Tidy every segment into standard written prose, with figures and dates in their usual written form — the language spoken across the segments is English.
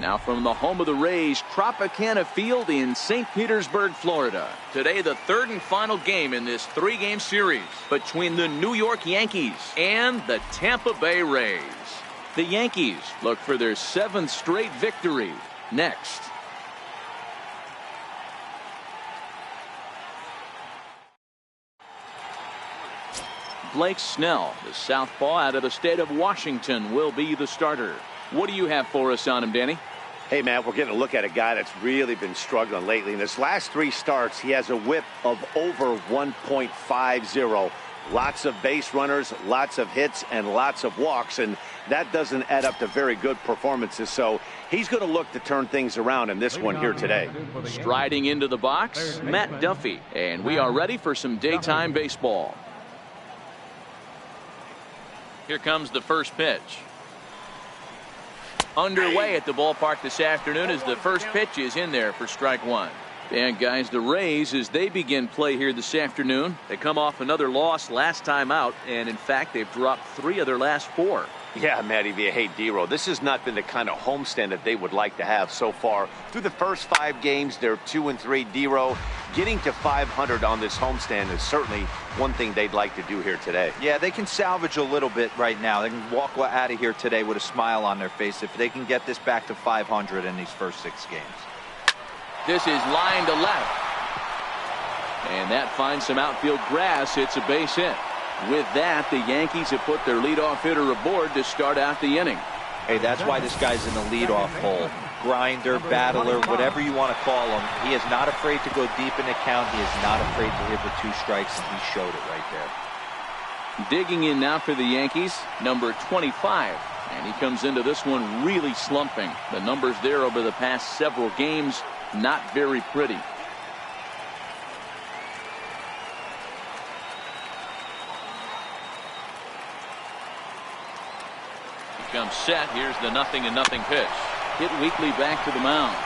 Now from the home of the Rays, Tropicana Field in St. Petersburg, Florida. Today, the third and final game in this three-game series between the New York Yankees and the Tampa Bay Rays. The Yankees look for their 7th straight victory next. Blake Snell, the southpaw out of the state of Washington, will be the starter. What do you have for us on him, Danny? Hey, Matt, we're getting a look at a guy that's really been struggling lately. In his last 3 starts, he has a whip of over 1.50. Lots of base runners, lots of hits, and lots of walks, and that doesn't add up to very good performances. So he's going to look to turn things around in this one here today. Striding into the box, Matt Duffy, and we are ready for some daytime baseball. Here comes the first pitch. Underway at the ballpark this afternoon as the first pitch is in there for strike one. And guys, the Rays, as they begin play here this afternoon, they come off another loss last time out, and in fact they've dropped 3 of their last 4. Yeah, Matty, if you hate D-Row, this has not been the kind of homestand that they would like to have so far. Through the first 5 games, they're 2-3. D-Row getting to 500 on this homestand is certainly one thing they'd like to do here today. Yeah, they can salvage a little bit right now. They can walk out of here today with a smile on their face if they can get this back to 500 in these first 6 games. This is line to left. And that finds some outfield grass. It's a base hit. With that, the Yankees have put their leadoff hitter aboard to start out the inning. Hey, that's why this guy's in the leadoff hole. Grinder, battler, whatever you want to call him. He is not afraid to go deep in the count. He is not afraid to hit with 2 strikes, and he showed it right there. Digging in now for the Yankees, number 25. And he comes into this one really slumping. The numbers there over the past several games, not very pretty. Comes set. Here's the 0-0 pitch. Hit weakly back to the mound.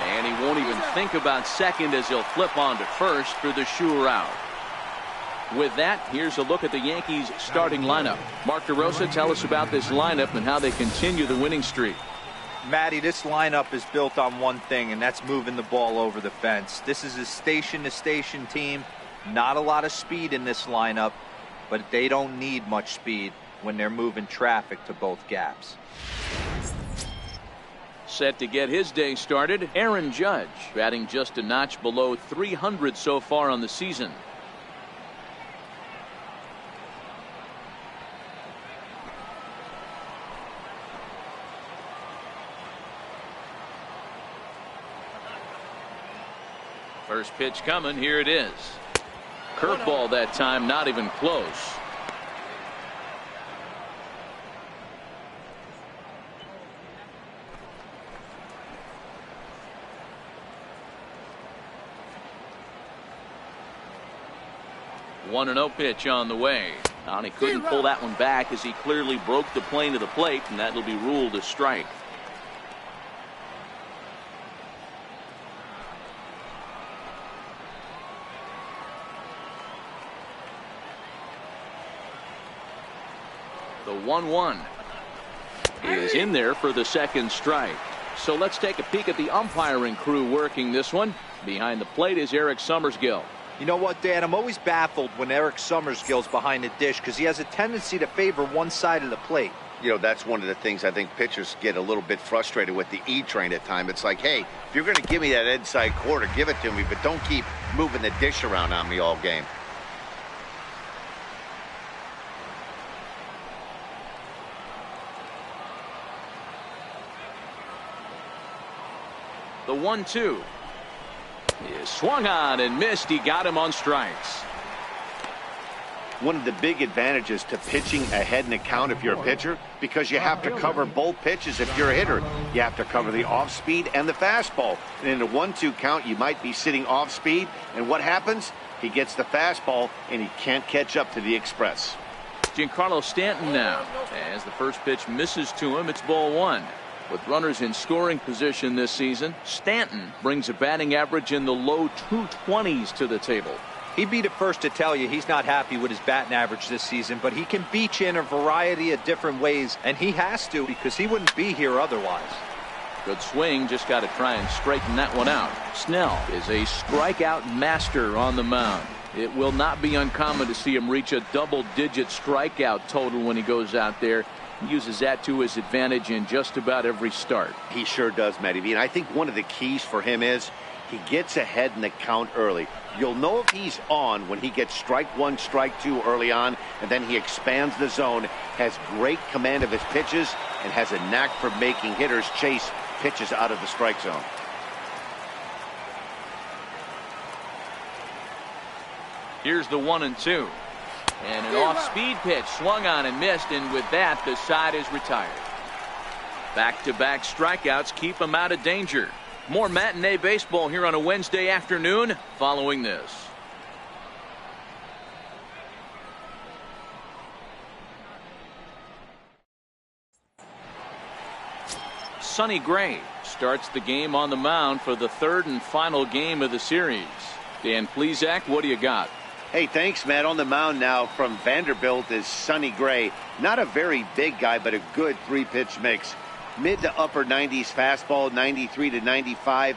And he won't even think about second as he'll flip on to first for the sure out. With that, here's a look at the Yankees starting lineup. Mark DeRosa, tell us about this lineup and how they continue the winning streak. Matty, this lineup is built on one thing, and that's moving the ball over the fence. This is a station-to-station team. Not a lot of speed in this lineup, but they don't need much speed when they're moving traffic to both gaps. Set to get his day started, Aaron Judge, batting just a notch below 300 so far on the season. First pitch coming, here it is. Curveball that time, not even close. One 1-0 pitch on the way. And he couldn't pull that one back as he clearly broke the plane of the plate, and that'll be ruled a strike. The 1-1 is in there for the second strike. So let's take a peek at the umpiring crew working this one. Behind the plate is Eric Summersgill. You know what, Dan? I'm always baffled when Eric Summersgill's behind the dish because he has a tendency to favor one side of the plate. You know, that's one of the things I think pitchers get a little bit frustrated with the E-train at times. It's like, hey, if you're going to give me that inside quarter, give it to me, but don't keep moving the dish around on me all game. The 1-2 is swung on and missed. He got him on strikes. One of the big advantages to pitching ahead in the count if you're a pitcher, because you have to cover both pitches if you're a hitter. You have to cover the off speed and the fastball. And in a 1-2 count, you might be sitting off speed, and what happens? He gets the fastball and he can't catch up to the express. Giancarlo Stanton now, as the first pitch misses to him. It's ball 1. With runners in scoring position this season, Stanton brings a batting average in the low 220s to the table. He'd be the first to tell you he's not happy with his batting average this season, but he can beat you in a variety of different ways, and he has to because he wouldn't be here otherwise. Good swing, just got to try and straighten that one out. Snell is a strikeout master on the mound. It will not be uncommon to see him reach a double-digit strikeout total when he goes out there. He uses that to his advantage in just about every start. He sure does, Matty V. And I think one of the keys for him is he gets ahead in the count early. You'll know if he's on when he gets strike one, strike two early on, and then he expands the zone, has great command of his pitches, and has a knack for making hitters chase pitches out of the strike zone. Here's the 1-2. And an off-speed pitch swung on and missed, and with that, the side is retired. Back-to-back strikeouts keep him out of danger. More matinee baseball here on a Wednesday afternoon following this. Sonny Gray starts the game on the mound for the third and final game of the series. Dan Plesac, what do you got? Hey, thanks, Matt. On the mound now from Vanderbilt is Sonny Gray. Not a very big guy, but a good three-pitch mix. Mid to upper 90s fastball, 93 to 95.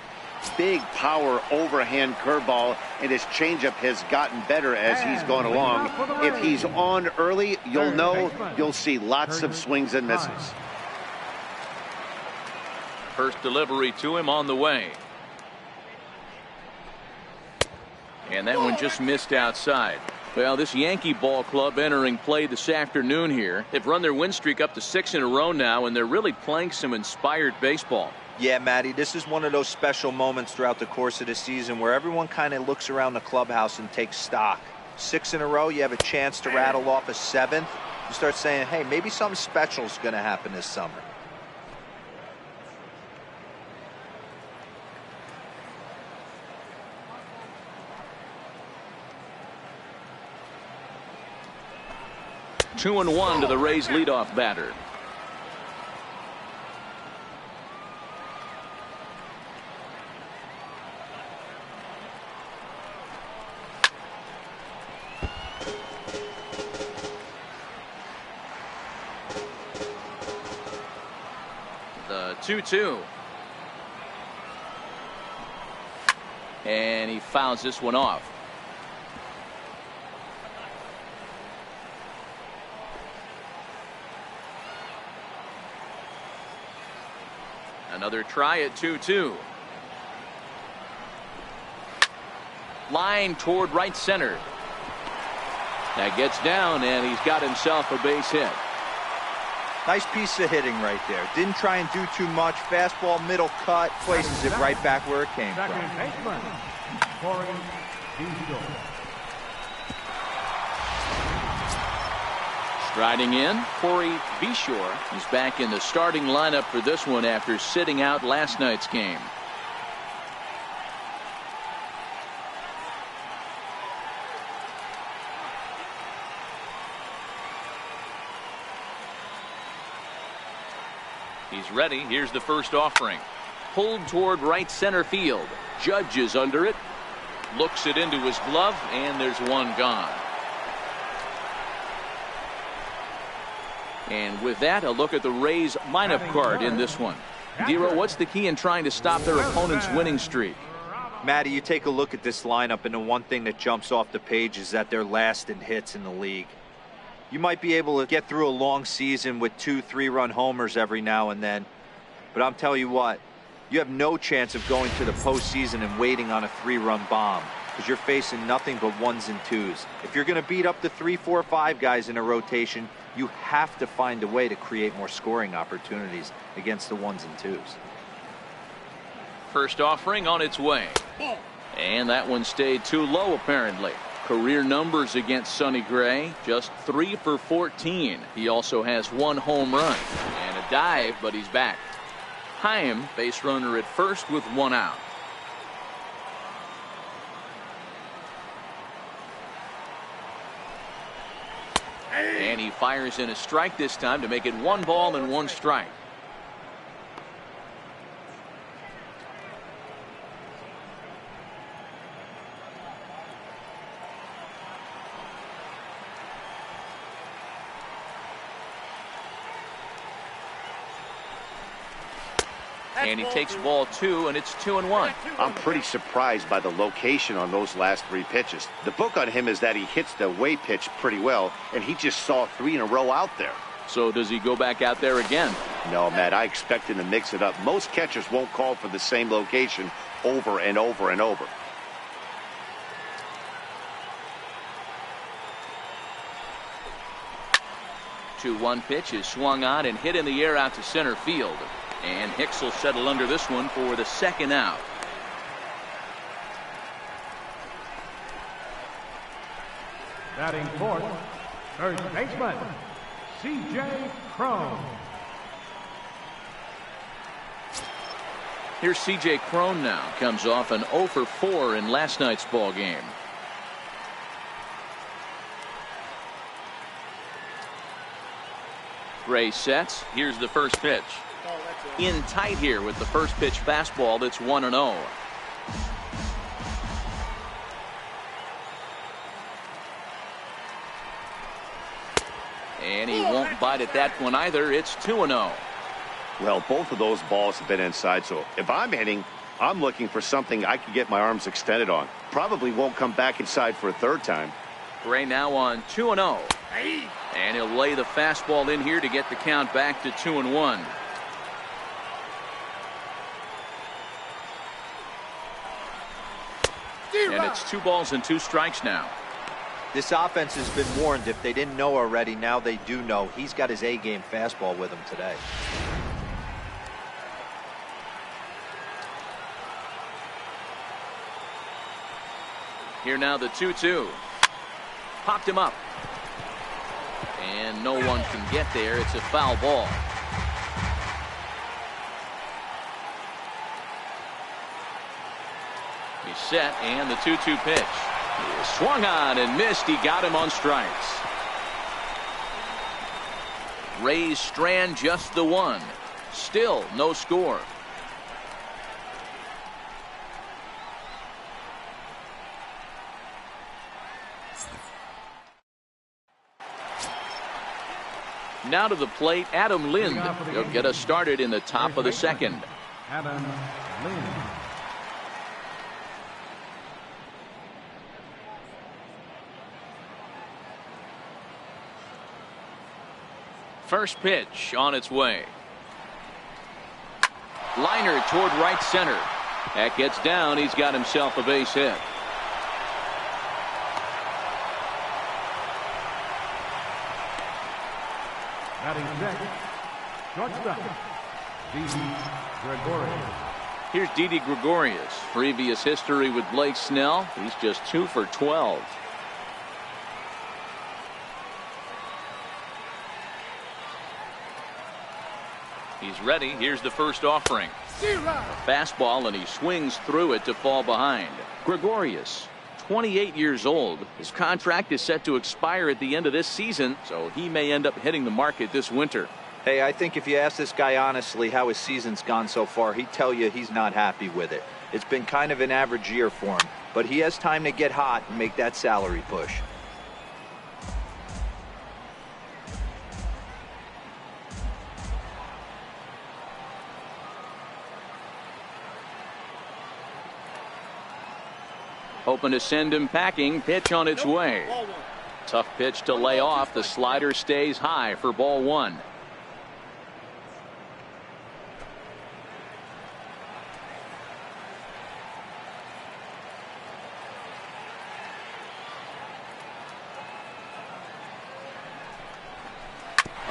Big power overhand curveball, and his changeup has gotten better as he's gone along. If he's on early, you'll know you'll see lots of swings and misses. First delivery to him on the way. And that one just missed outside. Well, this Yankee ball club entering play this afternoon here. They've run their win streak up to 6 in a row now, and they're really playing some inspired baseball. Yeah, Matty, this is one of those special moments throughout the course of the season where everyone kind of looks around the clubhouse and takes stock. 6 in a row, you have a chance to rattle off a 7th. You start saying, hey, maybe something special is going to happen this summer. Two and one to the Rays leadoff batter. The 2-2. And he fouls this one off. Another try at 2-2. Line toward right center. That gets down, and he's got himself a base hit. Nice piece of hitting right there. Didn't try and do too much. Fastball, middle cut, places it right back where it came from. Striding in, Corey Bishore is back in the starting lineup for this one after sitting out last night's game. He's ready. Here's the first offering. Pulled toward right center field. Judge is under it. Looks it into his glove, and there's one gone. And with that, a look at the Rays lineup card in this one. Dero, what's the key in trying to stop their opponent's winning streak? Matty, you take a look at this lineup, and the one thing that jumps off the page is that they're last in hits in the league. You might be able to get through a long season with 2-3-run homers every now and then, but I'm telling you what, you have no chance of going to the postseason and waiting on a 3-run bomb, because you're facing nothing but 1s and 2s. If you're going to beat up the 3, 4, 5 guys in a rotation, you have to find a way to create more scoring opportunities against the 1s and 2s. First offering on its way. And that one stayed too low, apparently. Career numbers against Sonny Gray, just 3 for 14. He also has 1 home run and a dive, but he's back. Heim, base runner at first with 1 out. And he fires in a strike this time to make it 1 ball and 1 strike. And he takes ball 2, and it's 2-1. I'm pretty surprised by the location on those last 3 pitches. The book on him is that he hits the away pitch pretty well, and he just saw 3 in a row out there. So does he go back out there again? No, Matt, I expect him to mix it up. Most catchers won't call for the same location over and over and over. One pitch is swung on and hit in the air out to center field. And Hicks will settle under this one for the 2nd out. Batting 4th, first baseman, C.J. Cron. Here's C.J. Cron now. Comes off an 0 for 4 in last night's ball game. Ray sets. Here's the first pitch. In tight here with the first pitch fastball that's 1-0. And he won't bite at that one either. It's 2-0. Well, both of those balls have been inside, so if I'm hitting, I'm looking for something I can get my arms extended on. Probably won't come back inside for a 3rd time. Ray now on 2-0. And he'll lay the fastball in here to get the count back to 2-1. And it's 2 balls and 2 strikes now. This offense has been warned. If they didn't know already, now they do know. He's got his A-game fastball with him today. Here now the 2-2. Popped him up. And no one can get there. It's a foul ball. He's set, and the 2-2 pitch. He swung on and missed. He got him on strikes. Rays strand just the 1. Still no score. Now to the plate, Adam Lind. He'll get us started in the top of the 2nd. Adam Lind. First pitch on its way. Liner toward right center. That gets down. He's got himself a base hit. Batting 6th, shortstop, Didi Gregorius. Here's Didi Gregorius. Previous history with Blake Snell. He's just 2 for 12. He's ready. Here's the first offering. A fastball, and he swings through it to fall behind. Gregorius, 28 years old. His contract is set to expire at the end of this season, so he may end up hitting the market this winter. Hey, I think if you ask this guy honestly how his season's gone so far, he'd tell you he's not happy with it. It's been kind of an average year for him, but he has time to get hot and make that salary push. Hoping to send him packing. Pitch on its way. Tough pitch to lay off. The slider stays high for ball 1.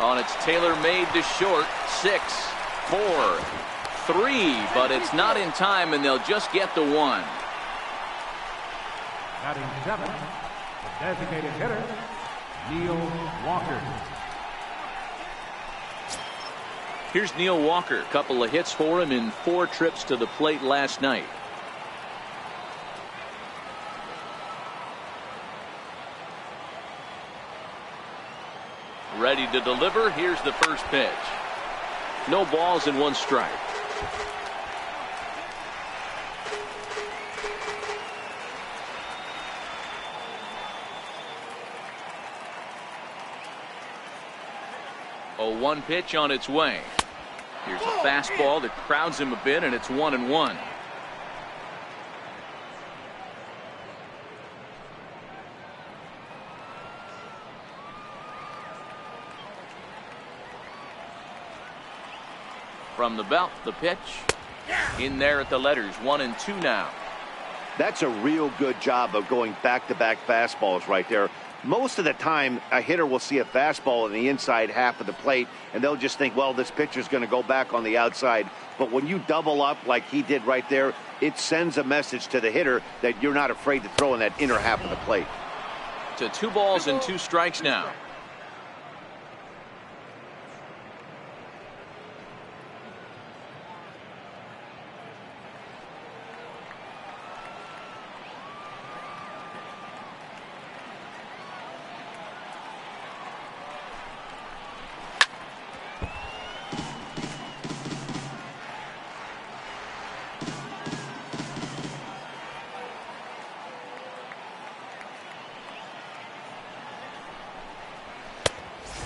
On it's tailor-made to short. 6, 4, 3, but it's not in time, and they'll just get the 1. Batting 7th, the designated hitter, Neil Walker. Here's Neil Walker. A couple of hits for him in 4 trips to the plate last night. Ready to deliver. Here's the first pitch. No balls and 1 strike. A 1 pitch on its way. Here's a fastball that crowds him a bit, and it's 1-1. From the belt, the pitch. In there at the letters, 1-2 now. That's a real good job of going back-to-back fastballs right there. Most of the time, a hitter will see a fastball in the inside half of the plate, and they'll just think, well, this pitcher's going to go back on the outside. But when you double up like he did right there, it sends a message to the hitter that you're not afraid to throw in that inner half of the plate. To 2 balls and 2 strikes now.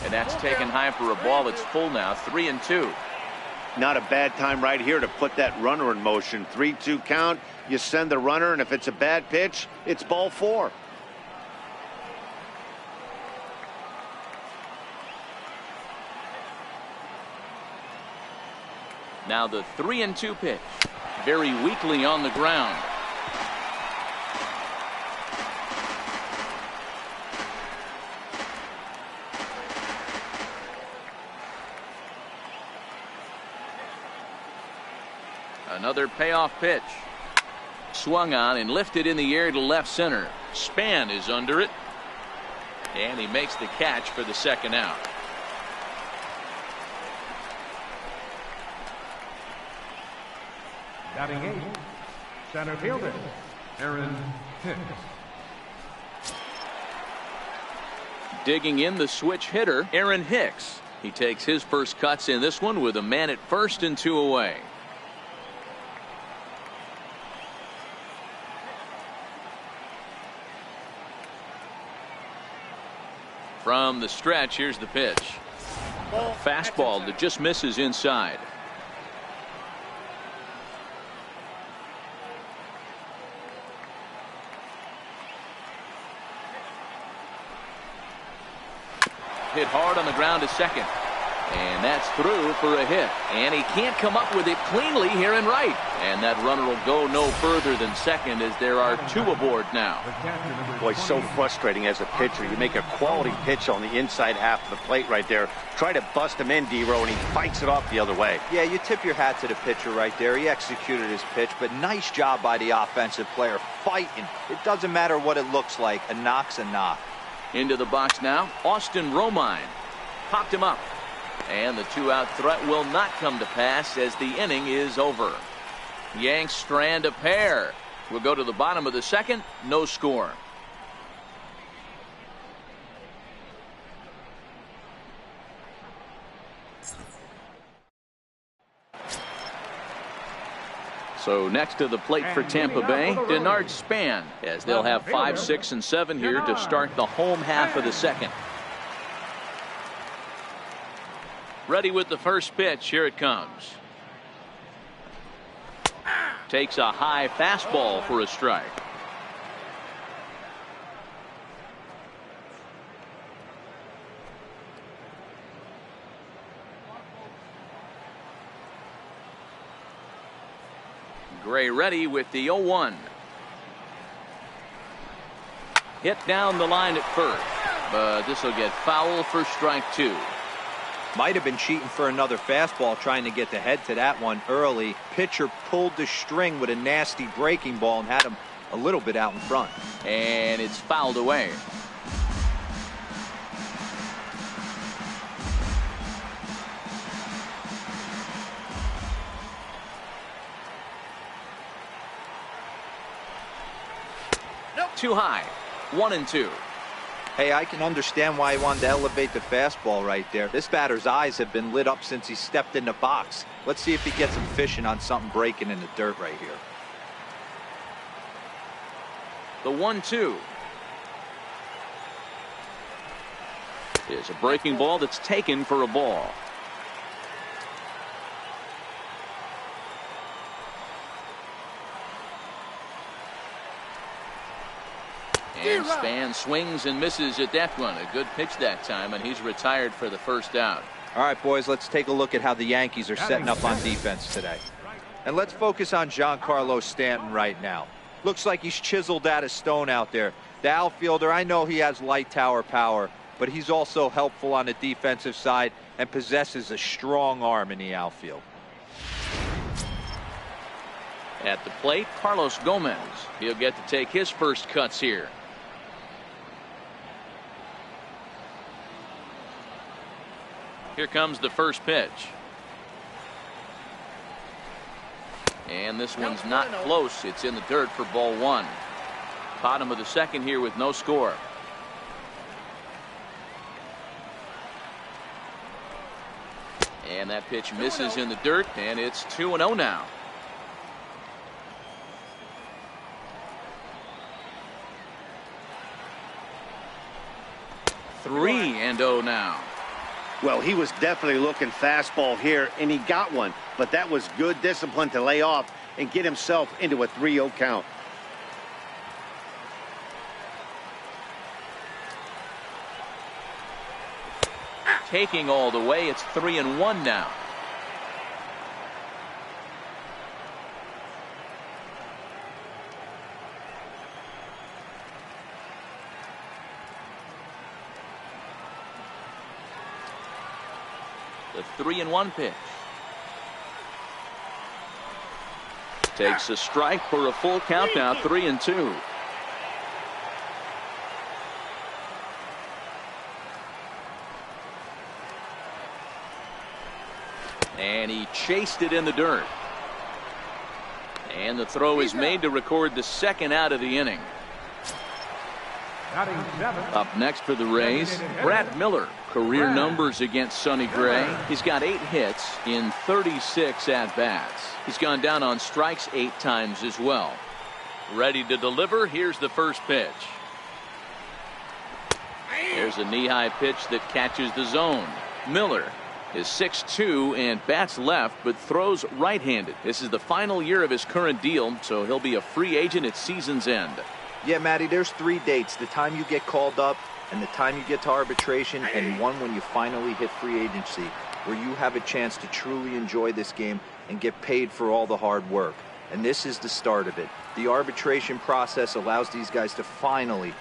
And that's taken high for a ball. It's full now, 3-2. Not a bad time right here to put that runner in motion. 3-2 count. You send the runner, and if it's a bad pitch, it's ball 4. Now the 3-2 pitch. Very weakly on the ground. Another payoff pitch. Swung on and lifted in the air to left center. Span is under it. And he makes the catch for the second out. Batting 8, center fielder, Aaron Hicks. Digging in the switch hitter, Aaron Hicks. He takes his first cuts in this one with a man at first and 2 away. From the stretch, here's the pitch. Fastball that just misses inside. Hit hard on the ground to second. And that's through for a hit. And he can't come up with it cleanly here in right. And that runner will go no further than second as there are 2 aboard now. Boy, so frustrating as a pitcher. You make a quality pitch on the inside half of the plate right there. Try to bust him in, D-Row, and he fights it off the other way. Yeah, you tip your hat to the pitcher right there. He executed his pitch, but nice job by the offensive player fighting. It doesn't matter what it looks like. A knock's a knock. Into the box now, Austin Romine. Popped him up. And the 2-out threat will not come to pass as the inning is over. Yanks strand a pair. We'll go to the bottom of the second. No score. So next to the plate for Tampa Bay, Denard Span, as they'll have 5, 6, and 7 here to start the home half of the second. Ready with the first pitch. Here it comes. Takes a high fastball for a strike. Gray ready with the 0-1. Hit down the line at first, but this will get foul for strike 2. Might have been cheating for another fastball, trying to get the head to that one early. Pitcher pulled the string with a nasty breaking ball and had him a little bit out in front. And it's fouled away. Too high. 1-2. Hey, I can understand why he wanted to elevate the fastball right there. This batter's eyes have been lit up since he stepped in the box. Let's see if he gets him fishing on something breaking in the dirt right here. The 1-2 is a breaking ball that's taken for a ball. And Span swings and misses at that one. A good pitch that time, and he's retired for the first out. All right, boys, let's take a look at how the Yankees are setting up on defense today. And let's focus on Giancarlo Stanton right now. Looks like he's chiseled out of stone out there. The outfielder, I know he has light tower power, but he's also helpful on the defensive side and possesses a strong arm in the outfield. At the plate, Carlos Gomez. He'll get to take his first cuts here. Here comes the first pitch. And this one's not close. It's in the dirt for ball one. Bottom of the second here with no score. And that pitch misses in the dirt, and it's 2-0 now. Three and 0 now. Well, he was definitely looking fastball here, and he got one. But that was good discipline to lay off and get himself into a 3-0 count. Taking all the way, it's 3-1 now. The 3-1 pitch. Takes a strike for a full count now, 3-2. And he chased it in the dirt. And the throw is made to record the second out of the inning. Up next for the Rays, Brad Miller. Career numbers against Sonny Gray. He's got 8 hits in 36 at-bats. He's gone down on strikes 8 times as well. Ready to deliver. Here's the first pitch. There's a knee-high pitch that catches the zone. Miller is 6'2" and bats left, but throws right-handed. This is the final year of his current deal, so he'll be a free agent at season's end. Yeah, Matty, there's 3 dates. The time you get called up, and the time you get to arbitration, and one when you finally hit free agency, where you have a chance to truly enjoy this game and get paid for all the hard work. And this is the start of it. The arbitration process allows these guys to finally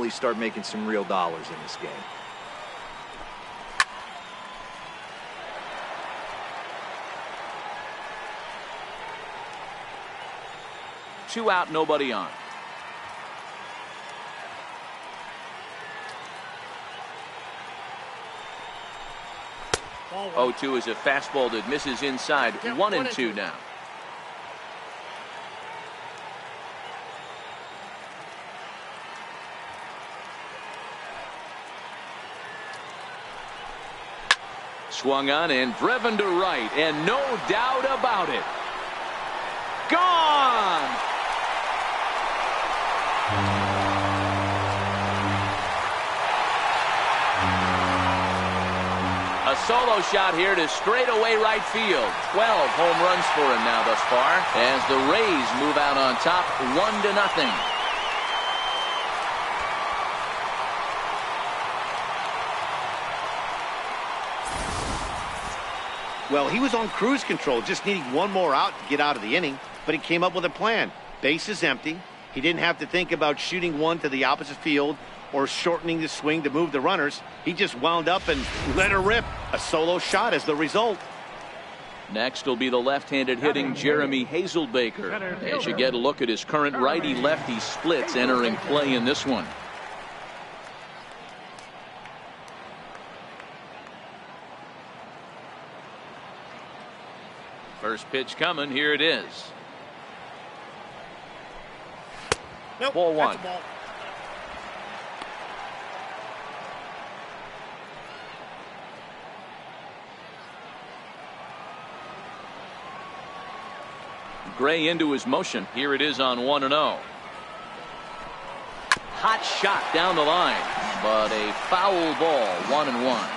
start making some real dollars in this game. Two out, nobody on. 0-2 is a fastball that misses inside. 1-2 now. Swung on and driven to right, and no doubt about it. Gone! A solo shot here to straightaway right field. 12 home runs for him now thus far as the Rays move out on top 1-0. Well, he was on cruise control, just needing one more out to get out of the inning, but he came up with a plan. Base is empty. He didn't have to think about shooting one to the opposite field or shortening the swing to move the runners. He just wound up and let her rip. A solo shot as the result. Next will be the left-handed hitting Jeremy Hazelbaker. As you get a look at his current righty-lefty splits entering play in this one. First pitch coming. Here it is. Nope, ball one. Ball. Gray into his motion. Here it is on 1-0. Hot shot down the line, but a foul ball. 1-1.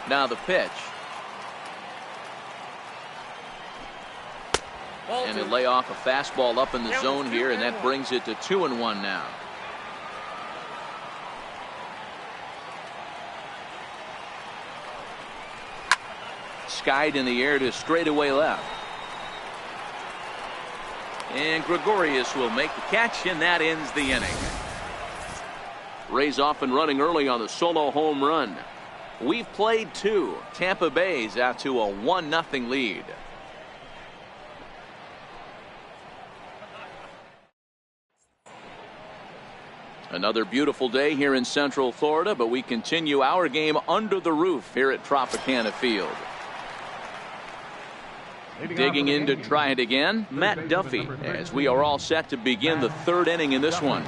Now the pitch. And they lay off a fastball up in the zone here, and that brings it to 2-1 now. Skied in the air to straightaway left. And Gregorius will make the catch, and that ends the inning. Rays off and running early on the solo home run. We've played 2. Tampa Bay's out to a 1-0 lead. Another beautiful day here in Central Florida, but we continue our game under the roof here at Tropicana Field. Digging in to try it again, Matt Duffy, as we are all set to begin the 3rd inning in this one.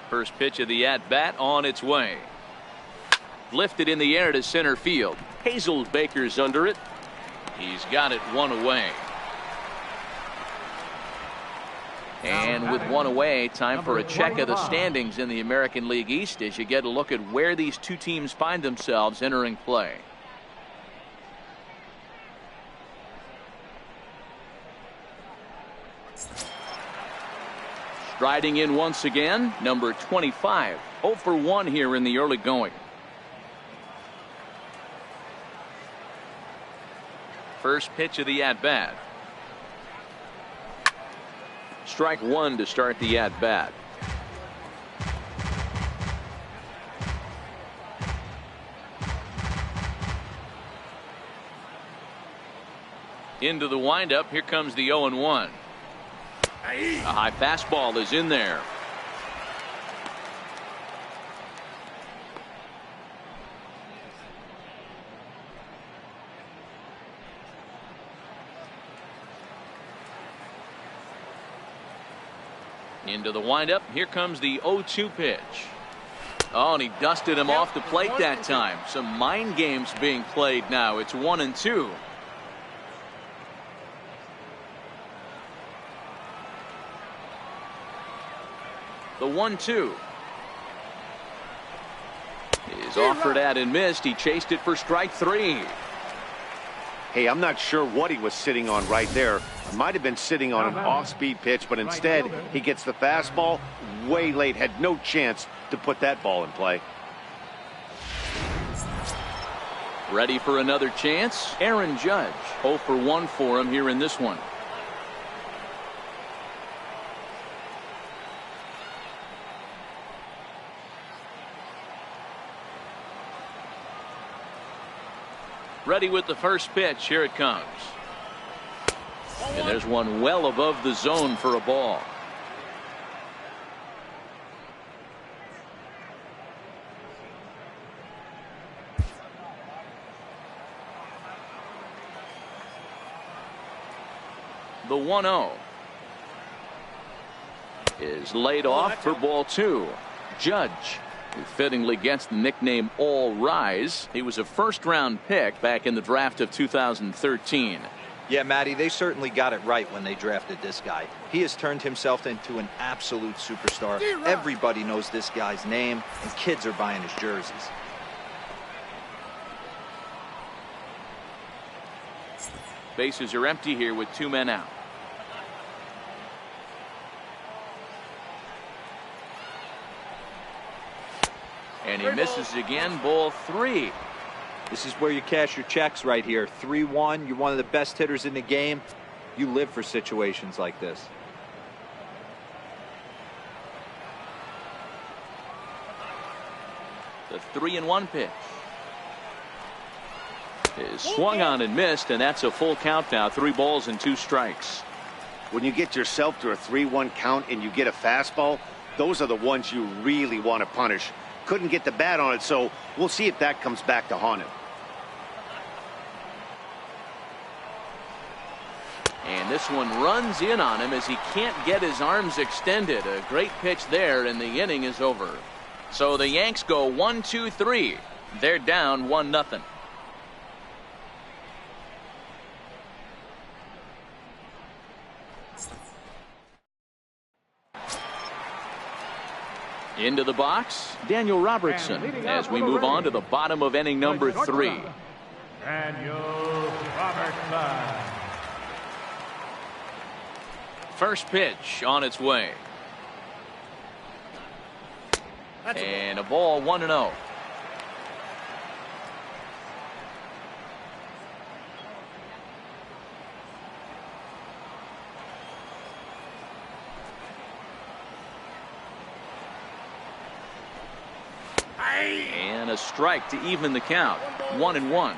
First pitch of the at-bat on its way. Lifted in the air to center field. Hazelbaker's under it. He's got it 1 away. And with 1 away, time for a check of the standings in the American League East as you get a look at where these 2 teams find themselves entering play. Striding in once again, number 25. 0 for 1 here in the early going. First pitch of the at-bat. Strike 1 to start the at-bat. Into the windup. Here comes the 0-1. A high fastball is in there. Into the windup. Here comes the 0-2 pitch. Oh, and he dusted him off the plate that time. Some mind games being played now. It's 1-2. The 1-2 is offered at and missed. He chased it for strike 3. Hey, I'm not sure what he was sitting on right there. Might have been sitting on an off-speed pitch, but instead he gets the fastball way late. Had no chance to put that ball in play. Ready for another chance? Aaron Judge. 0 for 1 for him here in this one. Ready with the first pitch. Here it comes. And there's one well above the zone for a ball. The 1-0 is laid off for ball 2. Judge, who fittingly gets the nickname All Rise. He was a first-round pick back in the draft of 2013. Yeah, Matty, they certainly got it right when they drafted this guy. He has turned himself into an absolute superstar. Everybody knows this guy's name, and kids are buying his jerseys. Bases are empty here with 2 men out. And he misses again. Ball 3. This is where you cash your checks right here. 3-1. You're one of the best hitters in the game. You live for situations like this. The 3-1 pitch is swung on and missed, and that's a full count now. 3 balls and 2 strikes. When you get yourself to a 3-1 count and you get a fastball, those are the ones you really want to punish. Couldn't get the bat on it, so we'll see if that comes back to haunt him. And this one runs in on him as he can't get his arms extended. A great pitch there, and the inning is over. So the Yanks go 1-2-3. They're down 1-0. Into the box, Daniel Robertson, as we move on to the bottom of inning number 3. Daniel Robertson. First pitch on its way. And a ball, 1-0. And a strike to even the count. 1-1.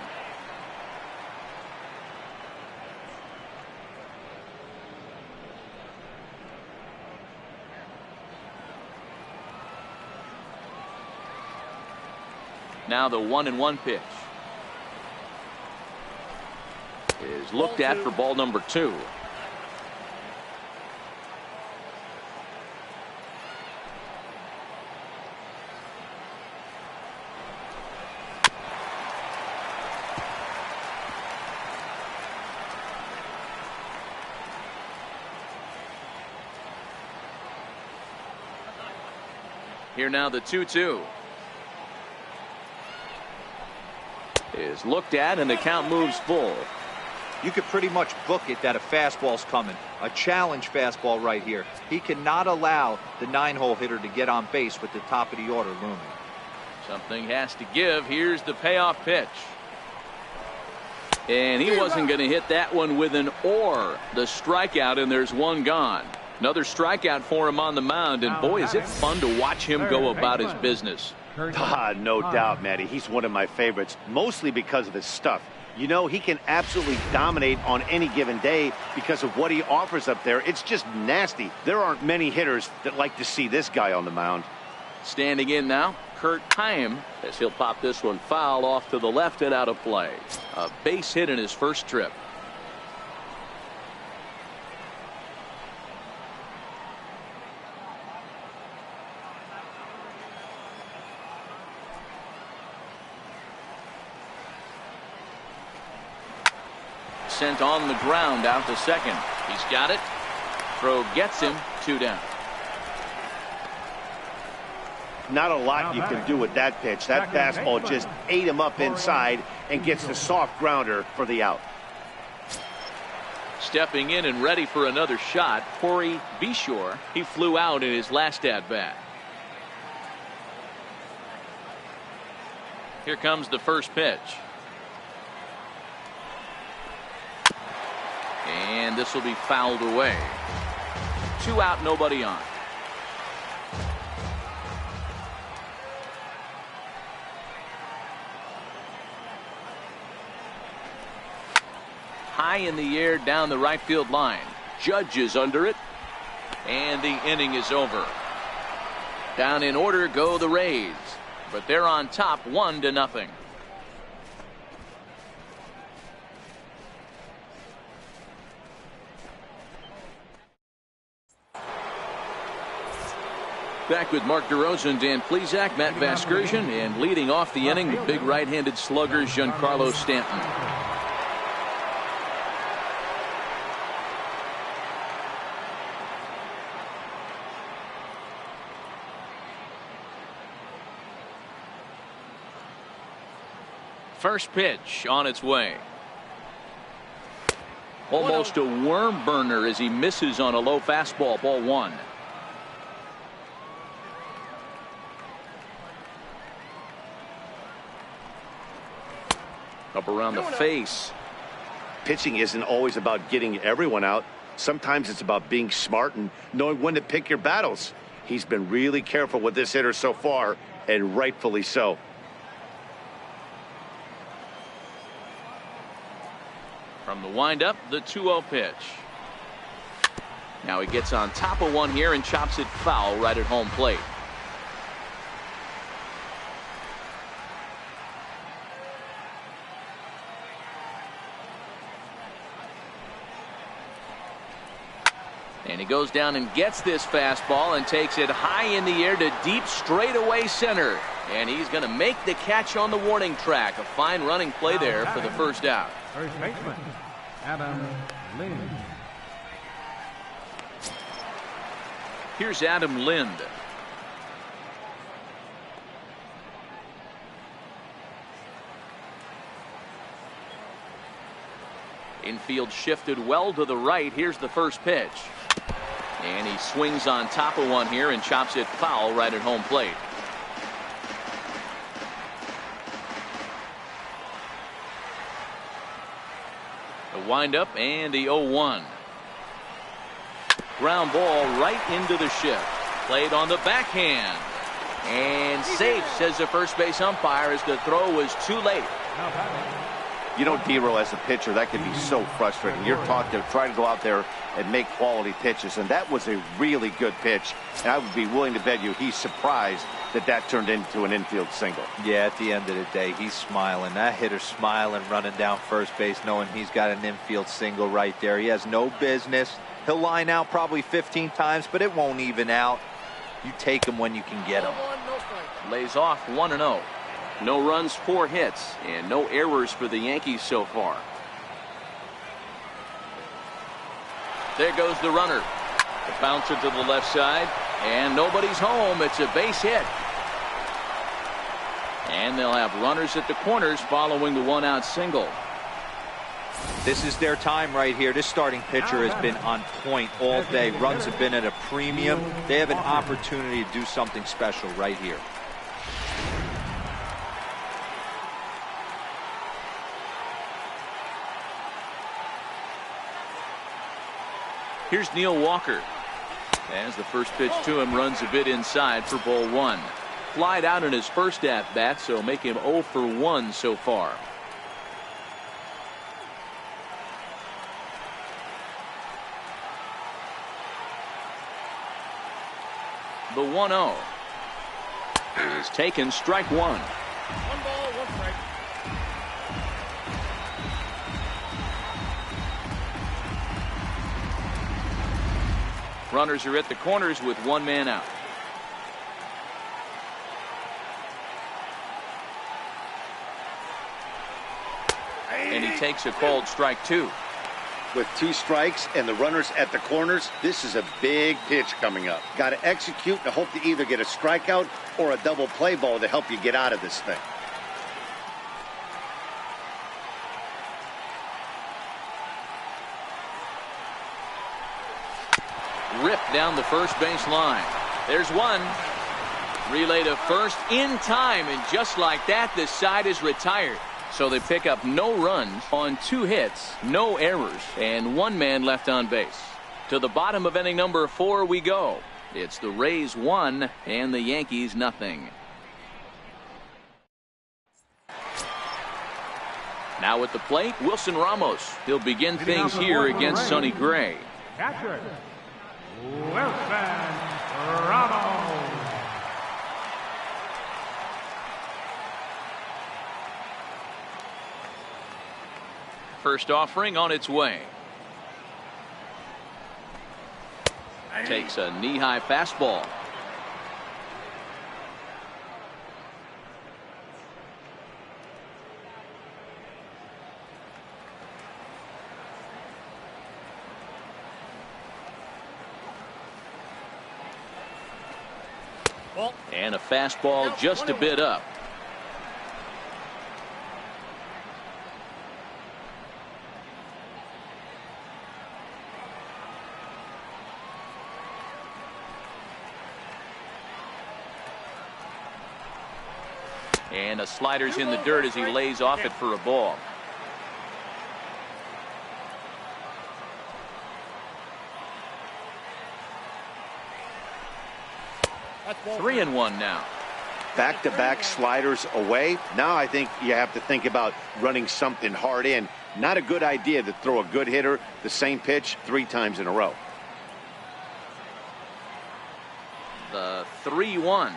Now the 1-1 pitch is looked at for ball number 2. Here now the 2-2 is looked at, and the count moves full. You could pretty much book it that a fastball's coming. A challenge fastball right here. He cannot allow the 9-hole hitter to get on base with the top of the order looming. Something has to give. Here's the payoff pitch. And he wasn't going to hit that one with an or. The strikeout, and there's one gone. Another strikeout for him on the mound, and boy, is it fun to watch him go about his business. No doubt, Matty. He's one of my favorites, mostly because of his stuff. You know, he can absolutely dominate on any given day because of what he offers up there. It's just nasty. There aren't many hitters that like to see this guy on the mound. Standing in now, Kurt Heim, as he'll pop this one foul off to the left and out of play. A base hit in his first trip. Sent on the ground out to second. He's got it. Throw gets him. 2 down. Not a lot you can do with that pitch. That fastball just ate him up inside and gets the soft grounder for the out. Stepping in and ready for another shot, Corey Beshore. He flew out in his last at bat. Here comes the first pitch. And this will be fouled away. 2 out, nobody on. High in the air down the right field line. Judge is under it. And the inning is over. Down in order go the Rays. But they're on top 1-0. Back with Mark DeRosa and Dan Plesac, Matt Vasgersian, and leading off the inning, the big right-handed slugger, Giancarlo Stanton. First pitch on its way. Almost a worm burner as he misses on a low fastball, ball 1. Up around the face. Pitching isn't always about getting everyone out. Sometimes it's about being smart and knowing when to pick your battles. He's been really careful with this hitter so far, and rightfully so. From the windup, the 2-0 pitch. Now he gets on top of one here and chops it foul right at home plate. And he goes down and gets this fastball and takes it high in the air to deep straightaway center. And he's going to make the catch on the warning track. A fine running play there for the first out. First baseman, Adam Lind. Here's Adam Lind. Infield shifted well to the right. Here's the first pitch. And he swings on top of one here and chops it foul right at home plate. The windup and the 0-1. Ground ball right into the shift. Played on the backhand. And safe, says the first base umpire, as the throw was too late. You know, D-Roll, as a pitcher, that can be so frustrating. You're taught to try to go out there and make quality pitches, and that was a really good pitch. And I would be willing to bet you he's surprised that that turned into an infield single. Yeah, at the end of the day, he's smiling. That hitter's smiling, running down first base, knowing he's got an infield single right there. He has no business. He'll line out probably 15 times, but it won't even out. You take him when you can get him. Lays off 1-0. No runs, 4 hits, and no errors for the Yankees so far. There goes the runner. The bouncer to the left side, and nobody's home. It's a base hit. And they'll have runners at the corners following the 1-out single. This is their time right here. This starting pitcher has been on point all day. Runs have been at a premium. They have an opportunity to do something special right here. Here's Neil Walker. As the first pitch to him runs a bit inside for ball 1. Flied out in his first at bat, so make him 0 for 1 so far. The 1-0 is taken, strike 1. 1 ball, 1 strike. Runners are at the corners with 1 man out. And he takes a called strike 2. With 2 strikes and the runners at the corners, this is a big pitch coming up. Got to execute and hope to either get a strikeout or a double play ball to help you get out of this thing. Ripped down the first base line. There's one. Relay to first in time, and just like that, the side is retired. So they pick up no runs on 2 hits, no errors, and 1 man left on base. To the bottom of inning number 4 we go. It's the Rays 1 and the Yankees nothing. Now at the plate, Wilson Ramos. He'll begin things here against Sonny Gray. Catcher, Wilson Ramos. First offering on its way. Takes a knee-high fastball. And a fastball just a bit up. And a slider's in the dirt as he lays off it for a ball. 3-1 now. Back-to-back sliders away. Now I think you have to think about running something hard in. Not a good idea to throw a good hitter the same pitch 3 times in a row. The 3-1.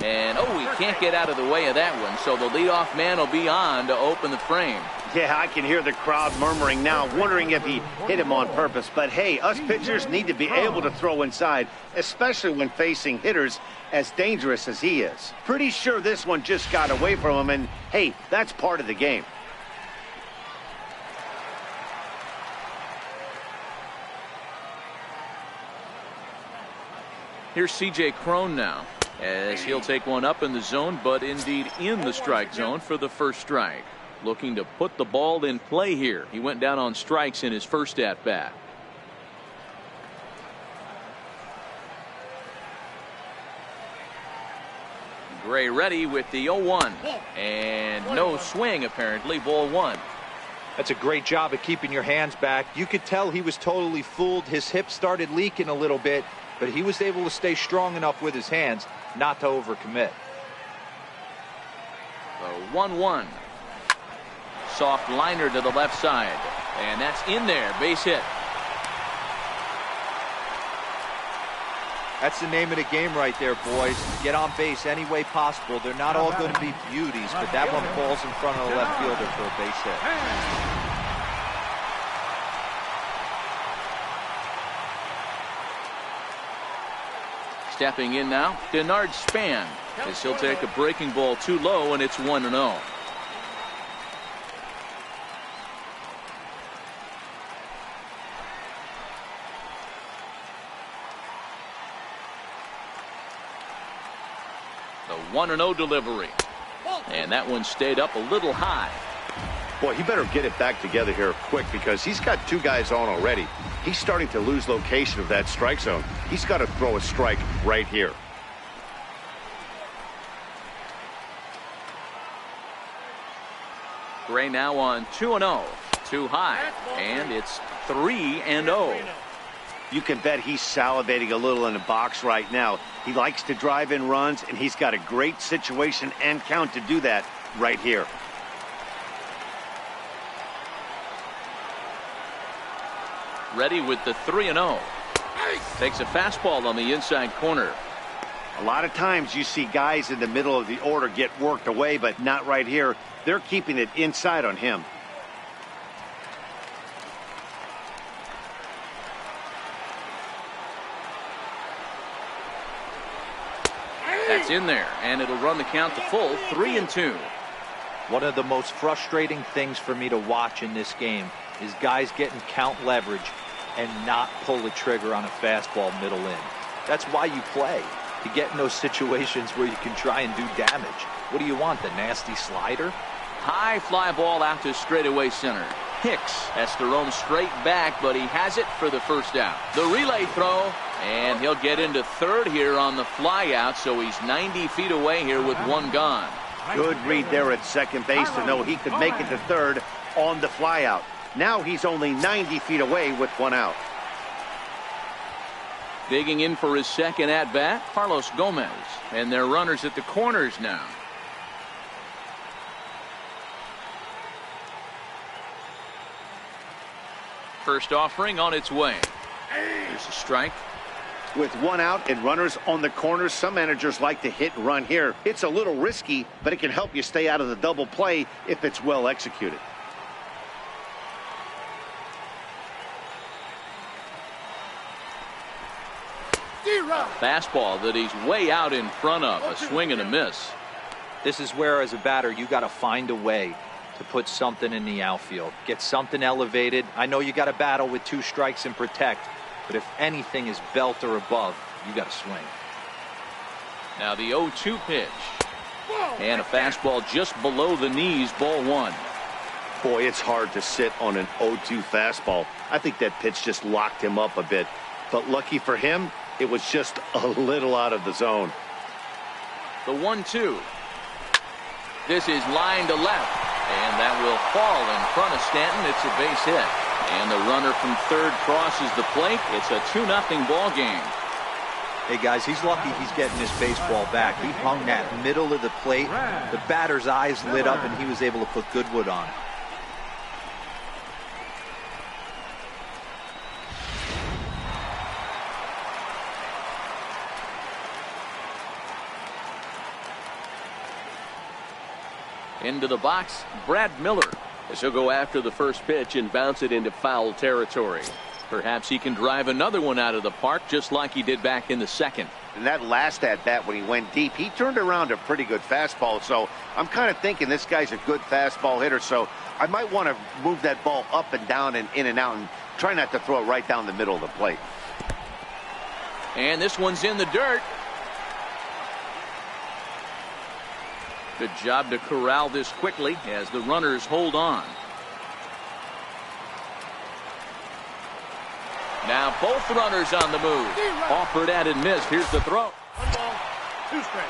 And he can't get out of the way of that one, so the leadoff man will be on to open the frame. Yeah, I can hear the crowd murmuring now, wondering if he hit him on purpose. But hey, us pitchers need to be able to throw inside, especially when facing hitters as dangerous as he is. Pretty sure this one just got away from him, and hey, that's part of the game. Here's C.J. Cron now, as he'll take one up in the zone, but indeed in the strike zone for the first strike. looking to put the ball in play here. He went down on strikes in his first at bat. Gray ready with the 0-1, and no swing apparently. Ball 1. That's a great job of keeping your hands back. You could tell he was totally fooled. His hip started leaking a little bit, but he was able to stay strong enough with his hands not to overcommit. The 1-1. Soft liner to the left side, and that's in there. Base hit. That's the name of the game right there, boys. Get on base any way possible. They're not all going to be beauties, but that one falls in front of the left fielder for a base hit. Stepping in now, Denard Span, as he'll take a breaking ball too low, and it's 1-0. The 1-0 delivery, and that one stayed up a little high. Boy, he better get it back together here quick, because he's got two guys on already. He's starting to lose location of that strike zone. He's got to throw a strike right here. Gray now on 2-0. Too high, and it's 3-0. You can bet he's salivating a little in the box right now. He likes to drive in runs, and he's got a great situation and count to do that right here. Ready with the 3-0. Takes a fastball on the inside corner. A lot of times you see guys in the middle of the order get worked away, but not right here. They're keeping it inside on him. That's in there, and it'll run the count to full. 3-2. One of the most frustrating things for me to watch in this game is guys getting count leverage and not pull the trigger on a fastball middle in. That's why you play, to get in those situations where you can try and do damage. What do you want, the nasty slider? High fly ball out to straightaway center. Hicks has to roam straight back, but he has it for the first out. The relay throw, and he'll get into third here on the fly out, so he's 90 feet away here with one gone. Good read there at second base to know he could make it to third on the fly out. Now he's only 90 feet away with one out. Digging in for his second at bat, Carlos Gomez, and they're runners at the corners now. First offering on its way. Here's a strike. With one out and runners on the corners, some managers like to hit and run here. It's a little risky, but it can help you stay out of the double play if it's well executed. Fastball that he's way out in front of. A swing and a miss. This is where, as a batter, you got to find a way to put something in the outfield. Get something elevated. I know you got to battle with two strikes and protect, but if anything is belt or above, you got to swing. Now the 0-2 pitch. And a fastball just below the knees, ball 1. Boy, it's hard to sit on an 0-2 fastball. I think that pitch just locked him up a bit. But lucky for him, it was just a little out of the zone. The 1-2. This is line to left, and that will fall in front of Stanton. It's a base hit, and the runner from third crosses the plate. It's a 2-0 ball game. Hey guys, he's lucky he's getting this baseball back. He hung that middle of the plate. The batter's eyes lit up, and he was able to put Goodwood on. Into the box, Brad Miller, as he'll go after the first pitch and bounce it into foul territory. Perhaps he can drive another one out of the park just like he did back in the second. And that last at-bat when he went deep, he turned around a pretty good fastball. So I'm kind of thinking this guy's a good fastball hitter. So I might want to move that ball up and down and in and out and try not to throw it right down the middle of the plate. And this one's in the dirt. Good job to corral this quickly as the runners hold on. Now both runners on the move. Offered at and missed. Here's the throw. 1 ball, 2 strikes.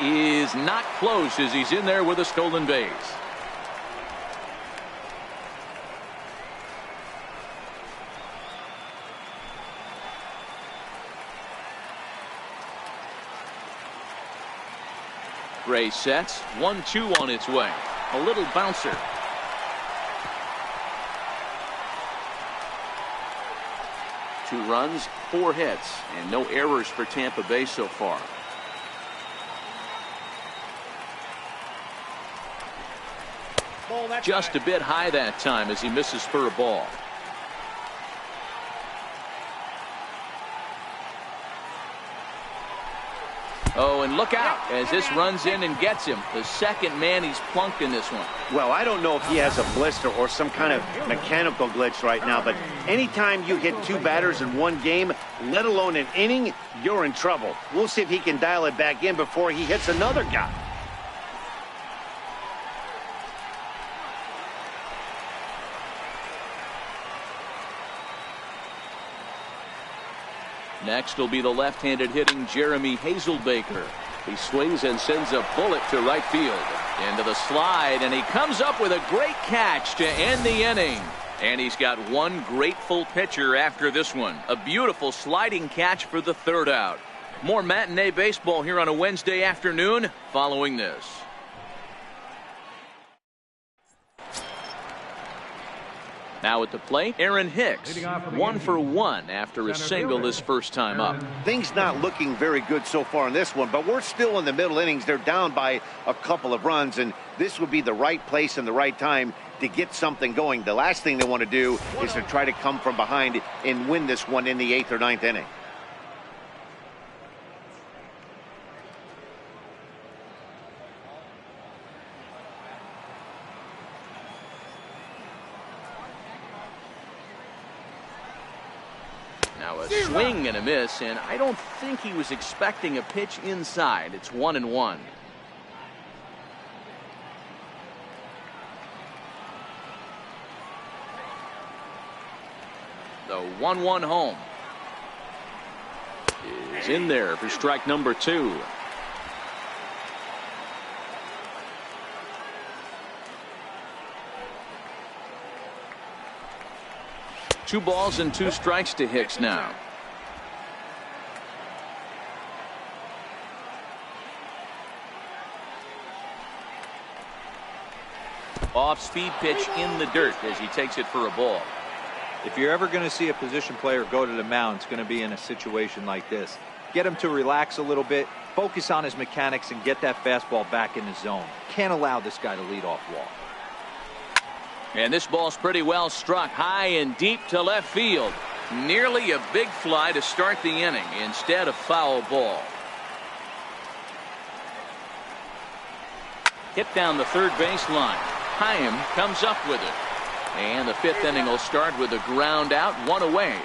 Is not close as he's in there with a stolen base. Gray sets 1-2 on its way. A little bouncer. Two runs, 4 hits, and no errors for Tampa Bay so far. Ball that Just time. a bit high that time as he misses for a ball. Oh, and look out as this runs in and gets him. The second man he's plunked in this one. Well, I don't know if he has a blister or some kind of mechanical glitch right now, but anytime you hit 2 batters in one game, let alone an inning, you're in trouble. We'll see if he can dial it back in before he hits another guy. Next will be the left-handed hitting Jeremy Hazelbaker. He swings and sends a bullet to right field. Into the slide, and he comes up with a great catch to end the inning. And he's got one grateful pitcher after this one. A beautiful sliding catch for the 3rd out. More matinee baseball here on a Wednesday afternoon following this. Now at the plate, Aaron Hicks, 1 for 1 after a single his first time up. Things not looking very good so far in this one, but we're still in the middle innings. They're down by a couple of runs, and this would be the right place and the right time to get something going. The last thing they want to do is to try to come from behind and win this one in the 8th or 9th inning. Now a swing and a miss, and I don't think he was expecting a pitch inside. It's 1-1. The 1-1 home is in there for strike number 2. Two balls and 2 strikes to Hicks now. Off-speed pitch in the dirt as he takes it for a ball. If you're ever going to see a position player go to the mound, it's going to be in a situation like this. Get him to relax a little bit, focus on his mechanics, and get that fastball back in the zone. Can't allow this guy to lead off walk. And this ball's pretty well struck high and deep to left field. Nearly a big fly to start the inning instead of foul ball. Hit down the third baseline. Chaim comes up with it. And the 5th inning will start with a ground out, 1 away.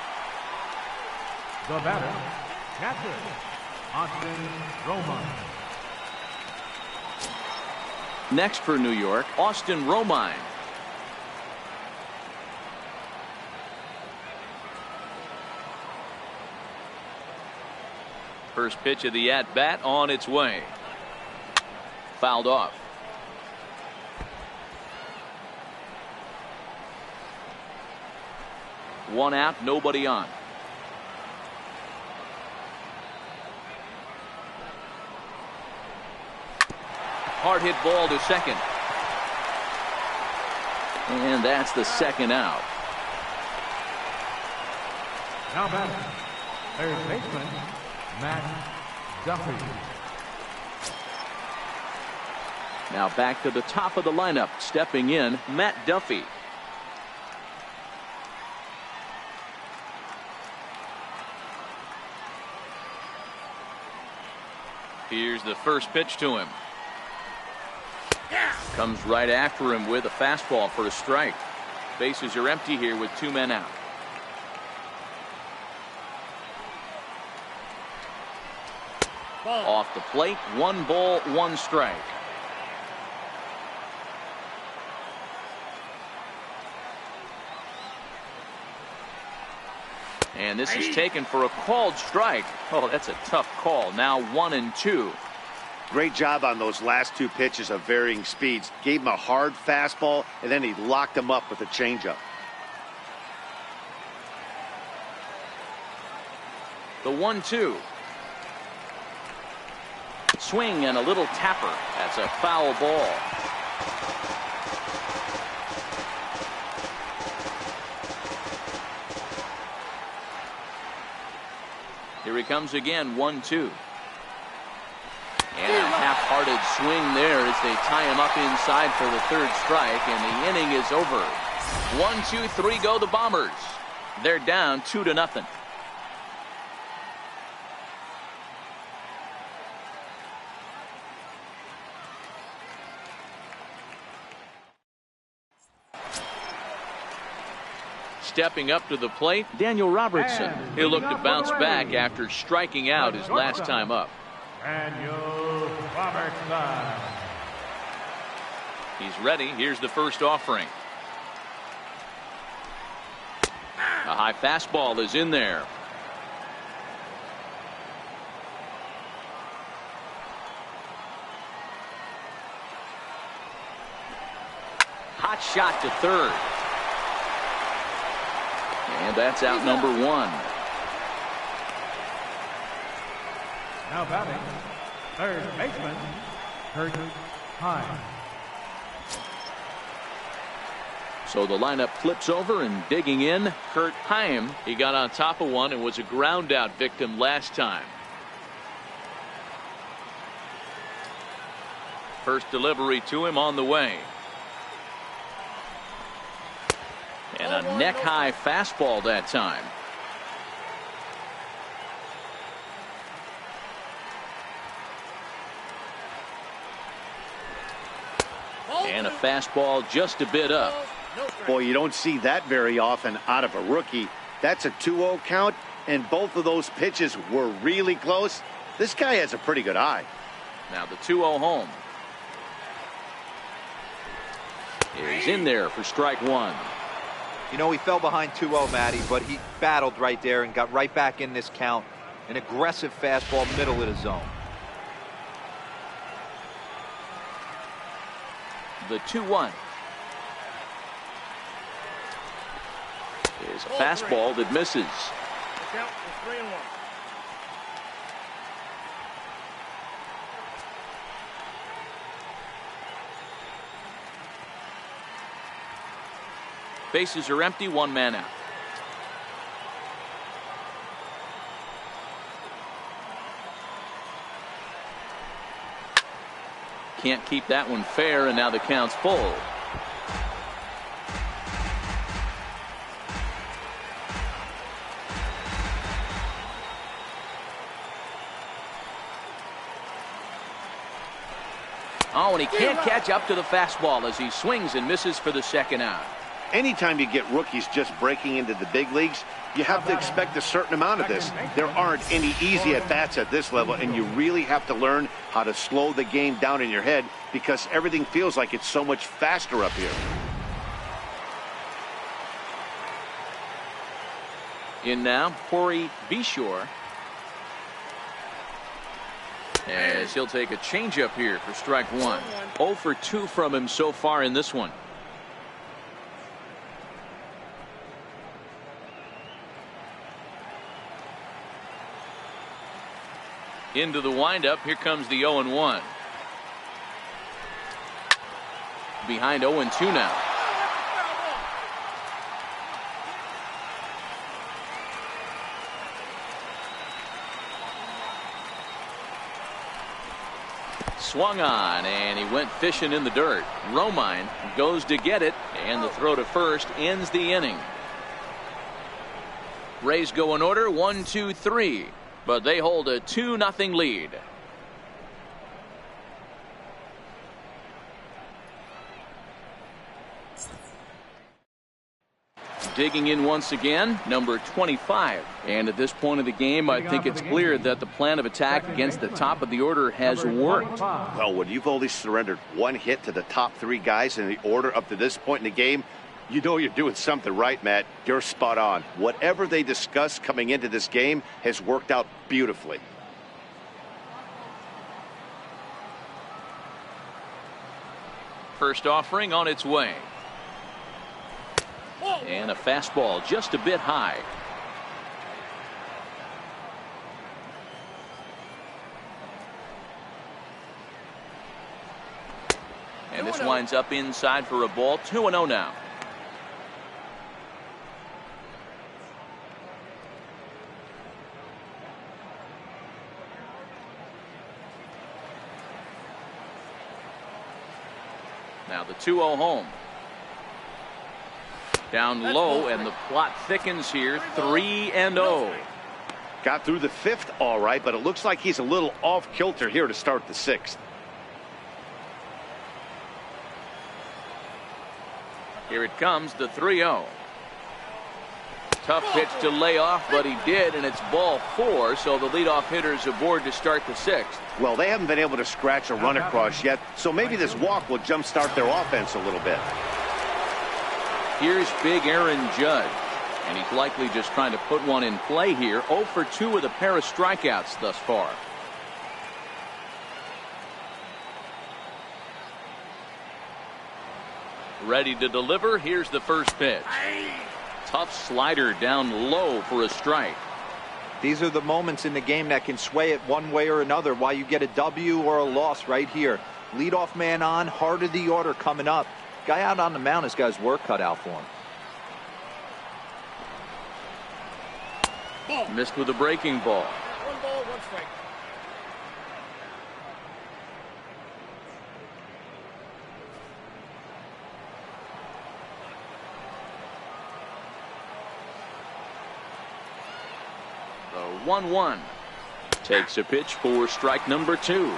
The batter, catcher, Austin Romine. Next for New York, Austin Romine. First pitch of the at-bat on its way. Fouled off. One out, nobody on. Hard hit ball to second. And that's the 2nd out. Now batting, third baseman, Matt Duffy. Now back to the top of the lineup, stepping in, Matt Duffy. Here's the first pitch to him. Comes right after him with a fastball for a strike. Bases are empty here with 2 men out. Ball. Off the plate, 1 ball, 1 strike. And this is taken for a called strike. Oh, that's a tough call. Now 1-2. Great job on those last two pitches of varying speeds. Gave him a hard fastball, and then he locked him up with a changeup. The 1-2. Swing and a little tapper. That's a foul ball. Here he comes again, 1-2. And a half-hearted swing there as they tie him up inside for the third strike, and the inning is over. 1-2-3 go the Bombers. They're down 2-0. Stepping up to the plate, Daniel Robertson. He'll look to bounce back after striking out his last time up. Daniel Robertson. He's ready. Here's the first offering. A high fastball is in there. Hot shot to third. And that's out number one. Now batting, third baseman, Kurt Hine. So the lineup flips over, and digging in, Kurt Hine. He got on top of one and was a ground out victim last time. First delivery to him on the way. And a neck high fastball that time. And a fastball just a bit up. Boy, you don't see that very often out of a rookie. That's a 2-0 count, and both of those pitches were really close. This guy has a pretty good eye. Now the 2-0 home. He's in there for strike one. You know, he fell behind 2-0, Matty, but he battled right there and got right back in this count. An aggressive fastball, middle of the zone. The 2-1 is a fastball that misses. Count for 3-1. Bases are empty, one man out. Can't keep that one fair, and now the count's full. Oh, and he can't catch up to the fastball as he swings and misses for the second out. Anytime you get rookies just breaking into the big leagues, you have to expect a certain amount of this. There aren't any easy at-bats at this level, and you really have to learn how to slow the game down in your head because everything feels like it's so much faster up here. In now, Corey Bishore. As he'll take a changeup here for strike one. 0 for 2 from him so far in this one. Into the windup. Here comes the 0-1. Behind 0-2 now. Swung on, and he went fishing in the dirt. Romine goes to get it, and the throw to first ends the inning. Rays go in order, 1, 2, 3. But they hold a 2-0 lead. Digging in once again, number 25. And at this point of the game, I think it's clear that the plan of attack against the top of the order has worked. Well, when you've only surrendered one hit to the top 3 guys in the order up to this point in the game, You know you're doing something right, Matt. You're spot on. Whatever they discussed coming into this game has worked out beautifully. First offering on its way. And a fastball just a bit high. And this winds up inside for a ball. 2-0 now. Now the 2-0 home. Down low, and the plot thickens here. 3-0. Got through the fifth all right, but it looks like he's a little off kilter here to start the sixth. Here it comes, the 3-0. Tough pitch to lay off, but he did, and it's ball 4, so the leadoff hitter is aboard to start the sixth. Well, they haven't been able to scratch a run across yet, so maybe this walk will jumpstart their offense a little bit. Here's big Aaron Judge, and he's likely just trying to put one in play here. 0 for 2 with a pair of strikeouts thus far. Ready to deliver. Here's the first pitch. Tough slider down low for a strike. These are the moments in the game that can sway it one way or another, why you get a W or a loss right here. Leadoff man on, heart of the order coming up. Guy out on the mound has got his work cut out for him. Missed with a breaking ball. 1 ball, 1 strike. The 1-1 takes a pitch for strike number 2.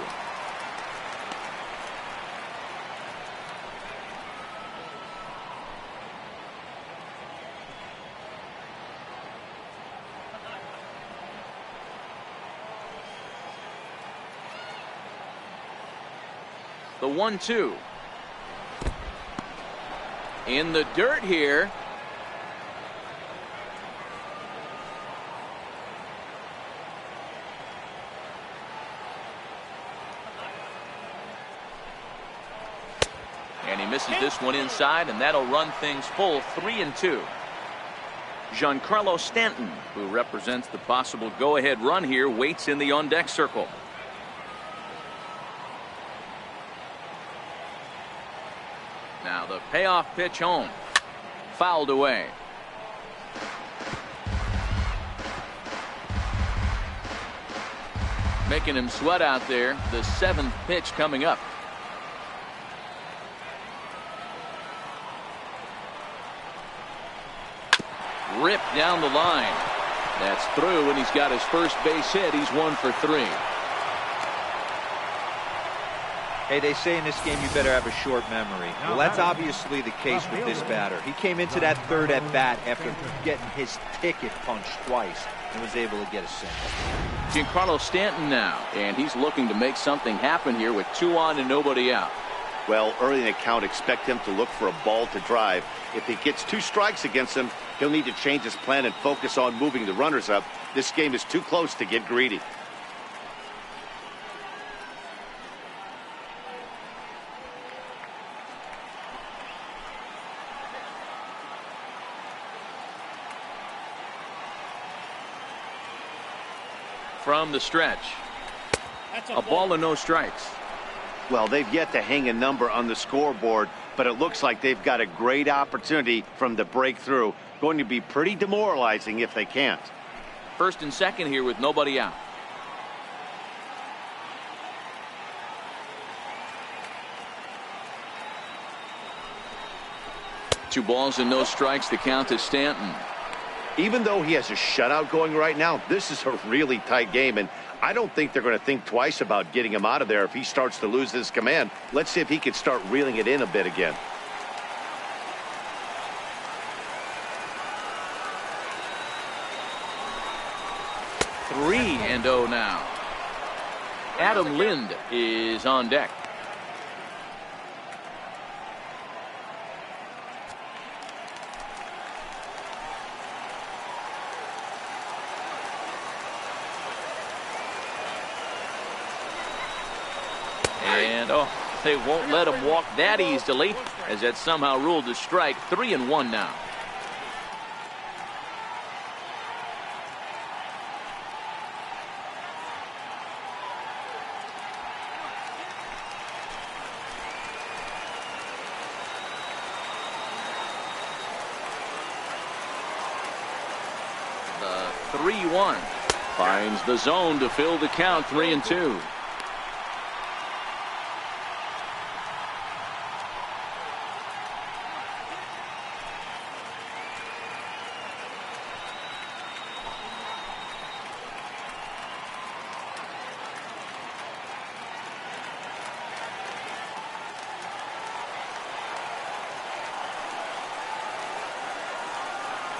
The 1-2 in the dirt here. And he misses this one inside, and that'll run things full. 3-2. Giancarlo Stanton, who represents the possible go-ahead run here, waits in the on-deck circle. Now the payoff pitch home. Fouled away. Making him sweat out there. The 7th pitch coming up. Ripped down the line. That's through, and he's got his first base hit. He's 1 for 3. Hey, they say in this game you better have a short memory. Well, that's obviously the case with this batter. He came into that third at bat after getting his ticket punched twice and was able to get a single. Giancarlo Stanton now, and he's looking to make something happen here with 2 on and nobody out. Well, early in the count, expect him to look for a ball to drive. If he gets 2 strikes against him, he'll need to change his plan and focus on moving the runners up. This game is too close to get greedy. From the stretch. A ball and no strikes. Well, they've yet to hang a number on the scoreboard, but it looks like they've got a great opportunity from the breakthrough. Going to be pretty demoralizing if they can't. First and second here with nobody out. Two balls and no strikes. The count to Stanton. Even though he has a shutout going right now, this is a really tight game, and I don't think they're going to think twice about getting him out of there if he starts to lose his command. Let's see if he can start reeling it in a bit again. Three and 0 now. Adam Lind is on deck. Oh, they won't let him walk that easily, as that's somehow ruled a strike. 3-1 now. The 3-1 finds the zone to fill the count. 3-2.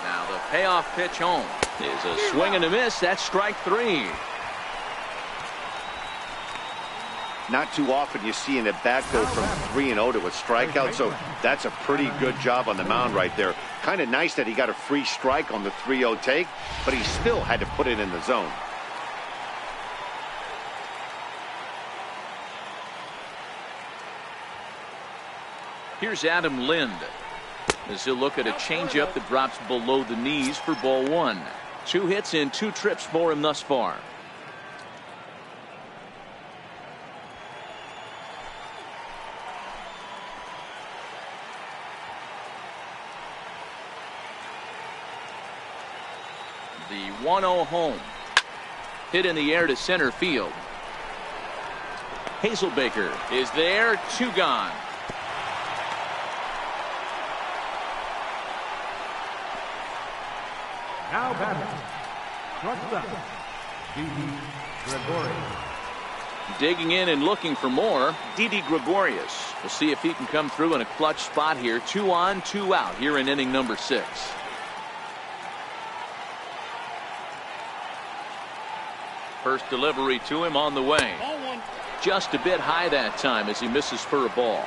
Now the payoff pitch home is a swing and a miss. That's strike 3. Not too often you see an at-bat go from 3-0 to a strikeout, so that's a pretty good job on the mound right there. Kind of nice that he got a free strike on the 3-0 take, but he still had to put it in the zone. Here's Adam Lind as he'll look at a changeup that drops below the knees for ball 1. 2 hits in 2 trips for him thus far. The 1-0 home. Hit in the air to center field. Hazelbaker is there. 2 gone. Now batting, shortstop, Didi Gregorius. Digging in and looking for more, Didi Gregorius. We'll see if he can come through in a clutch spot here. 2 on, 2 out here in inning number 6. First delivery to him on the way. Just a bit high that time as he misses for a ball.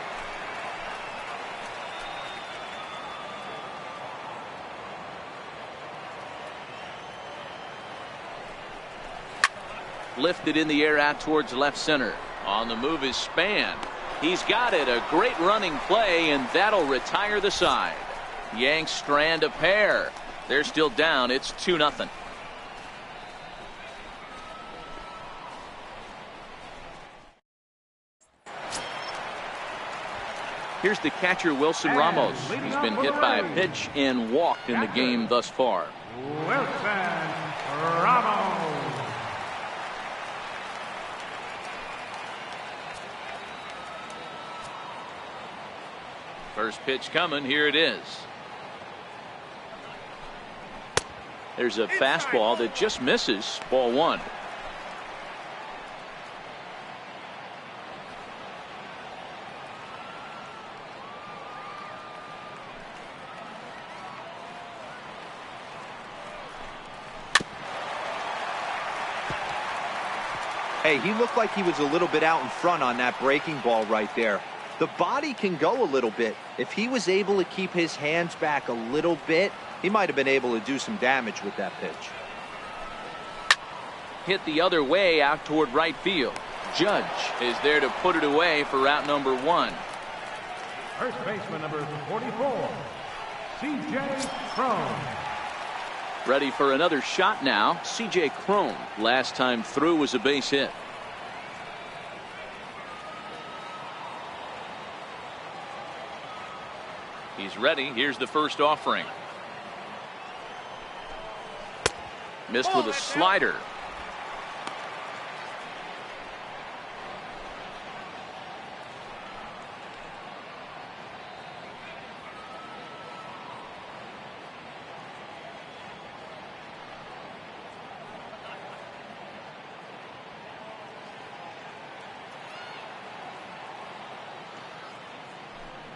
Lifted in the air out towards left center. On the move is Span. He's got it. A great running play, and that'll retire the side. Yanks strand a pair. They're still down. It's 2-0. Here's the catcher, Wilson Ramos. He's been hit by a pitch and walked in the game thus far. Wilson Ramos. First pitch coming. Here it is. There's a fastball that just misses. Ball 1. Hey, he looked like he was a little bit out in front on that breaking ball right there. The body can go a little bit. If he was able to keep his hands back a little bit, he might have been able to do some damage with that pitch. Hit the other way out toward right field. Judge is there to put it away for route number 1. First baseman number 44, C.J. Cron. Ready for another shot now. C.J. Cron. Last time through was a base hit. He's ready. Here's the first offering. Missed with a slider.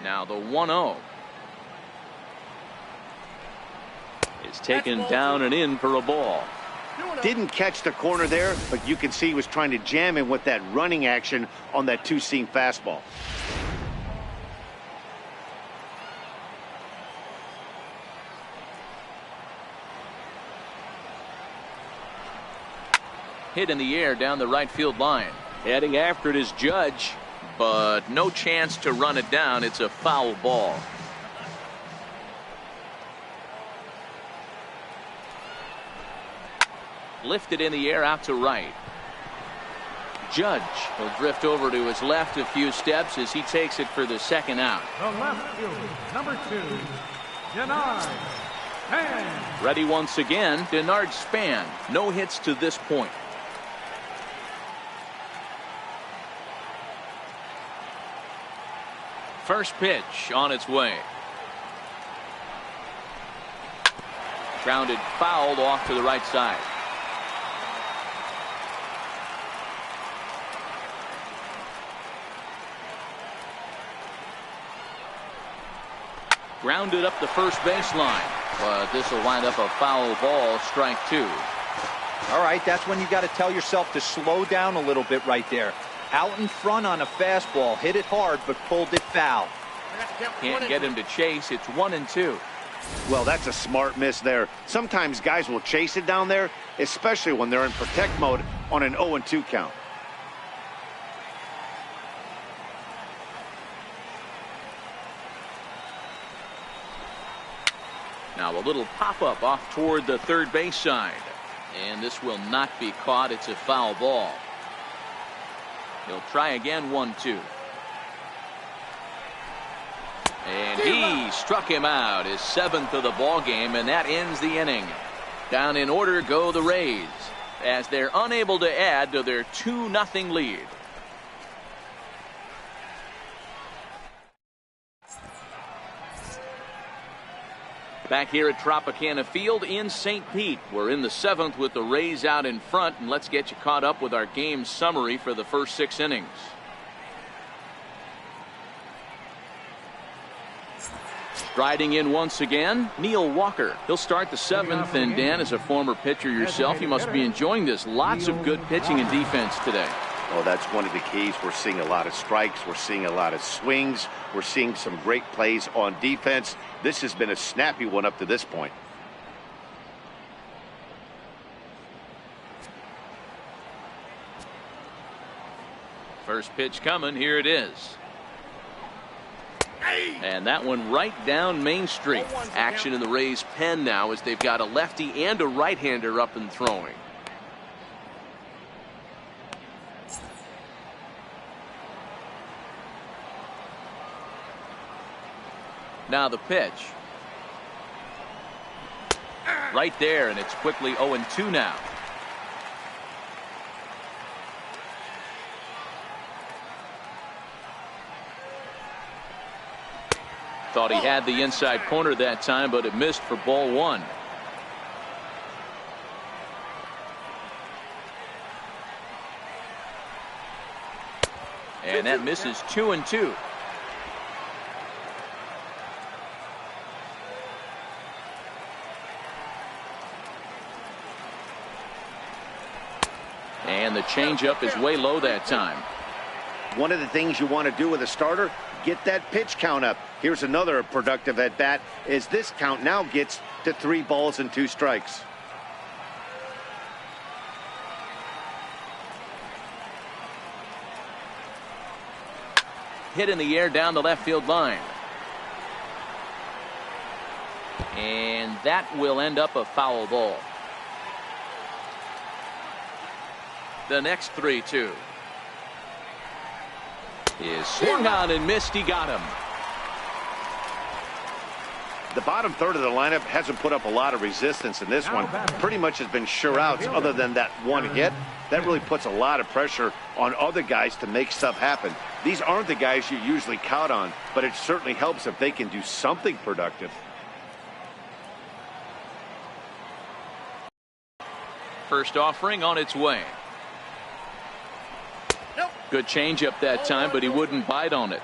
Now the 1-0. It's taken down and in for a ball. Didn't catch the corner there, but you can see he was trying to jam him with that running action on that 2-seam fastball. Hit in the air down the right field line. Heading after it is Judge. but no chance to run it down. It's a foul ball. Lifted in the air out to right. Judge will drift over to his left a few steps as he takes it for the second out. The left fielder, number 2, Denard Span. Ready once again, Denard Span. No hits to this point. First pitch on its way. Grounded fouled off to the right side. Grounded up the first baseline, but this will wind up a foul ball, strike 2. All right, that's when you got to tell yourself to slow down a little bit right there. Out in front on a fastball, hit it hard, but pulled it foul. Can't get him to chase. It's 1-2. Well, that's a smart miss there. Sometimes guys will chase it down there, especially when they're in protect mode on an 0-2 count. Now a little pop-up off toward the third base side. And this will not be caught. It's a foul ball. He'll try again, 1-2. And he struck him out, his 7th of the ball game, and that ends the inning. Down in order go the Rays as they're unable to add to their 2-0 lead. Back here at Tropicana Field in St. Pete. We're in the 7th with the Rays out in front, and let's get you caught up with our game summary for the first 6 innings. Striding in once again, Neil Walker. He'll start the 7th, and Dan, as a former pitcher yourself, you must be enjoying this. Lots of good pitching and defense today. Oh, that's one of the keys. We're seeing a lot of strikes. We're seeing a lot of swings. We're seeing some great plays on defense. This has been a snappy one up to this point. First pitch coming. Here it is. And that one right down Main Street. Action in the Rays' pen now as they've got a lefty and a right-hander up and throwing. Now the pitch. Right there, and it's quickly 0-2 now. Thought he had the inside corner that time, but it missed for ball 1. And that misses 2-2. And the changeup is way low that time. One of the things you want to do with a starter, get that pitch count up. Here's another productive at bat as this count now gets to 3 balls and 2 strikes. Hit in the air down the left field line. And that will end up a foul ball. The next 3-2 is swung on and missed. He got him. The bottom third of the lineup hasn't put up a lot of resistance in this one. Pretty much has been sure outs other than that one hit. That really puts a lot of pressure on other guys to make stuff happen. These aren't the guys you usually count on, but it certainly helps if they can do something productive. First offering on its way. Good changeup that time, but he wouldn't bite on it.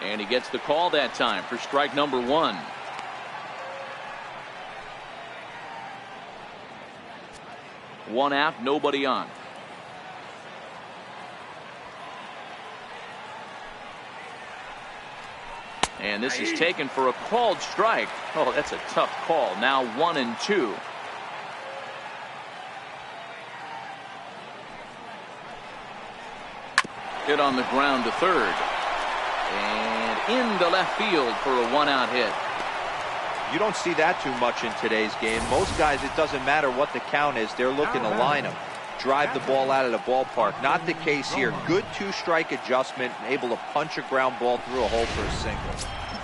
And he gets the call that time for strike number 1. One out, nobody on. And this is taken for a called strike. Oh, that's a tough call. Now 1-2. Hit on the ground to third. And into left field for a 1-out hit. You don't see that too much in today's game. Most guys, it doesn't matter what the count is. They're looking to line them, drive the ball out of the ballpark. Not the case here. Good two-strike adjustment, able to punch a ground ball through a hole for a single.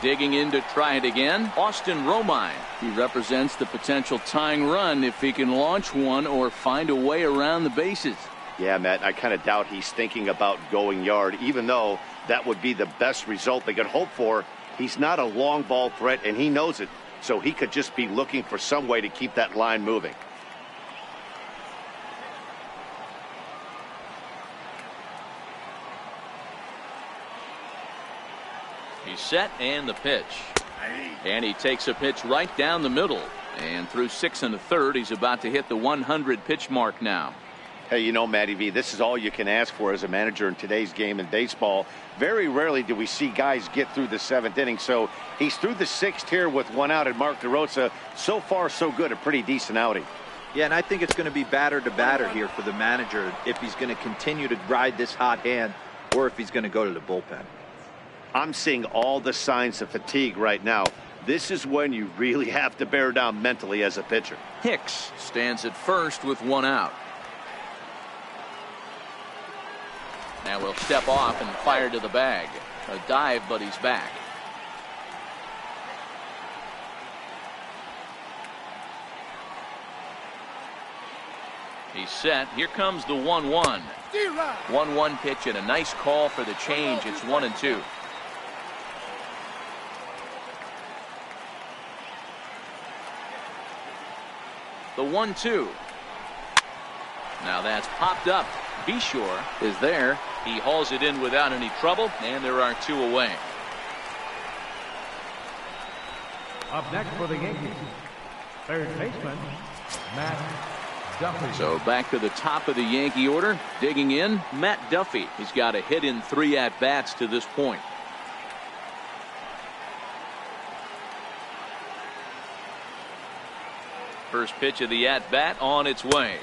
Digging in to try it again, Austin Romine. He represents the potential tying run if he can launch one or find a way around the bases. Yeah, Matt, I kind of doubt he's thinking about going yard, even though that would be the best result they could hope for. He's not a long ball threat, and he knows it, so he could just be looking for some way to keep that line moving. He's set, and the pitch. And he takes a pitch right down the middle. And through 6 1/3, he's about to hit the 100 pitch mark now. Hey, you know, Matty V, this is all you can ask for as a manager in today's game in baseball. Very rarely do we see guys get through the 7th inning. So he's through the 6th here with 1 out, and Mark DeRosa, so far so good, a pretty decent outing. Yeah, and I think it's going to be batter to batter here for the manager if he's going to continue to ride this hot hand or if he's going to go to the bullpen. I'm seeing all the signs of fatigue right now. This is when you really have to bear down mentally as a pitcher. Hicks stands at first with 1 out. Now we'll step off and fire to the bag. A dive, but he's back. He's set. Here comes the 1-1. 1-1 pitch and a nice call for the change. It's 1-2. The 1-2. Now that's popped up. Beshore is there. He hauls it in without any trouble, and there are 2 away. Up next for the Yankees, third baseman, Matt Duffy. So back to the top of the Yankee order. Digging in, Matt Duffy. He's got a hit in 3 at-bats to this point. First pitch of the at-bat on its way.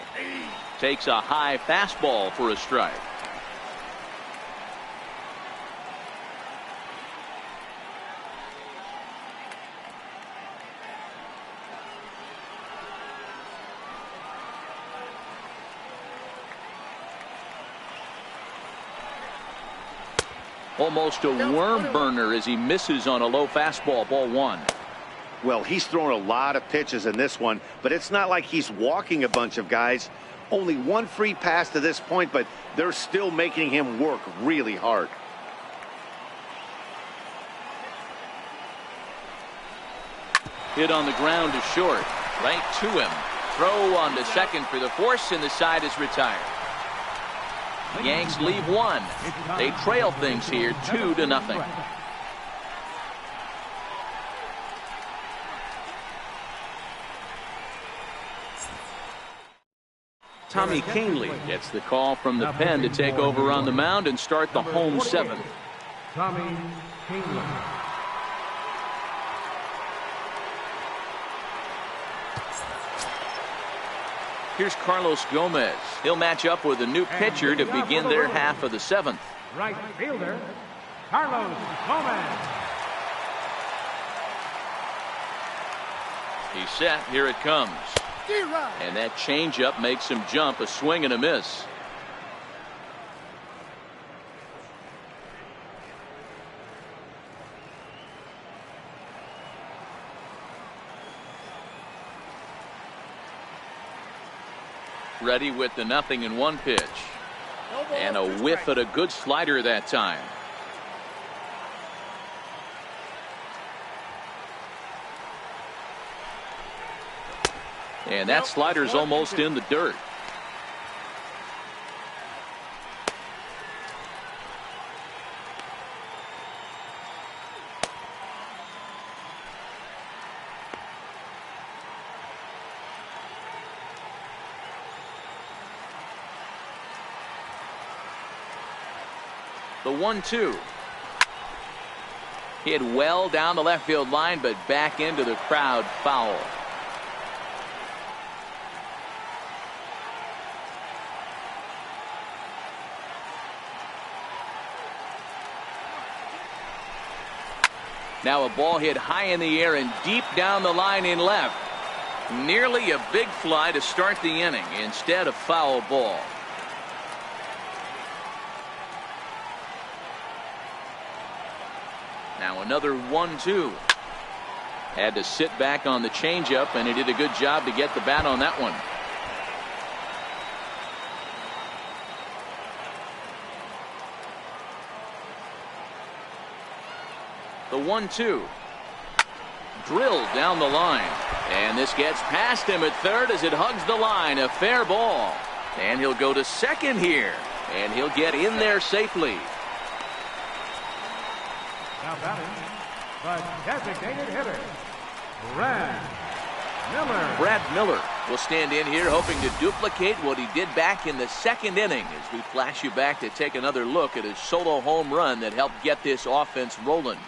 Takes a high fastball for a strike. Almost a worm burner as he misses on a low fastball. Ball 1. Well, he's thrown a lot of pitches in this one, but it's not like he's walking a bunch of guys. Only 1 free pass to this point, but they're still making him work really hard. Hit on the ground to short. Right to him. Throw on to second for the force, and the side is retired. The Yanks leave 1. They trail things here 2-0. Tommy Kahnle gets the call from the pen to take over on the mound and start the home 7th. Tommy Kahnle. Here's Carlos Gomez. He'll match up with a new pitcher to begin their half of the 7th. Right fielder, Carlos Gomez. He's set. Here it comes. And that changeup makes him jump. A swing and a miss. Ready with the 0-1 pitch. And a whiff at a good slider that time. And that slider's almost in the dirt. The 1-2. Hit well down the left field line, but back into the crowd, foul. Now a ball hit high in the air and deep down the line in left. Nearly a big fly to start the inning. Instead, a foul ball. Now another 1-2. Had to sit back on the changeup, and he did a good job to get the bat on that one. The 1-2. Drilled down the line. And this gets past him at third as it hugs the line. A fair ball. And he'll go to second here. And he'll get in there safely. Now batting, the designated hitter, Brad Miller. Brad Miller will stand in here hoping to duplicate what he did back in the second inning as we flash you back to take another look at his solo home run that helped get this offense rolling.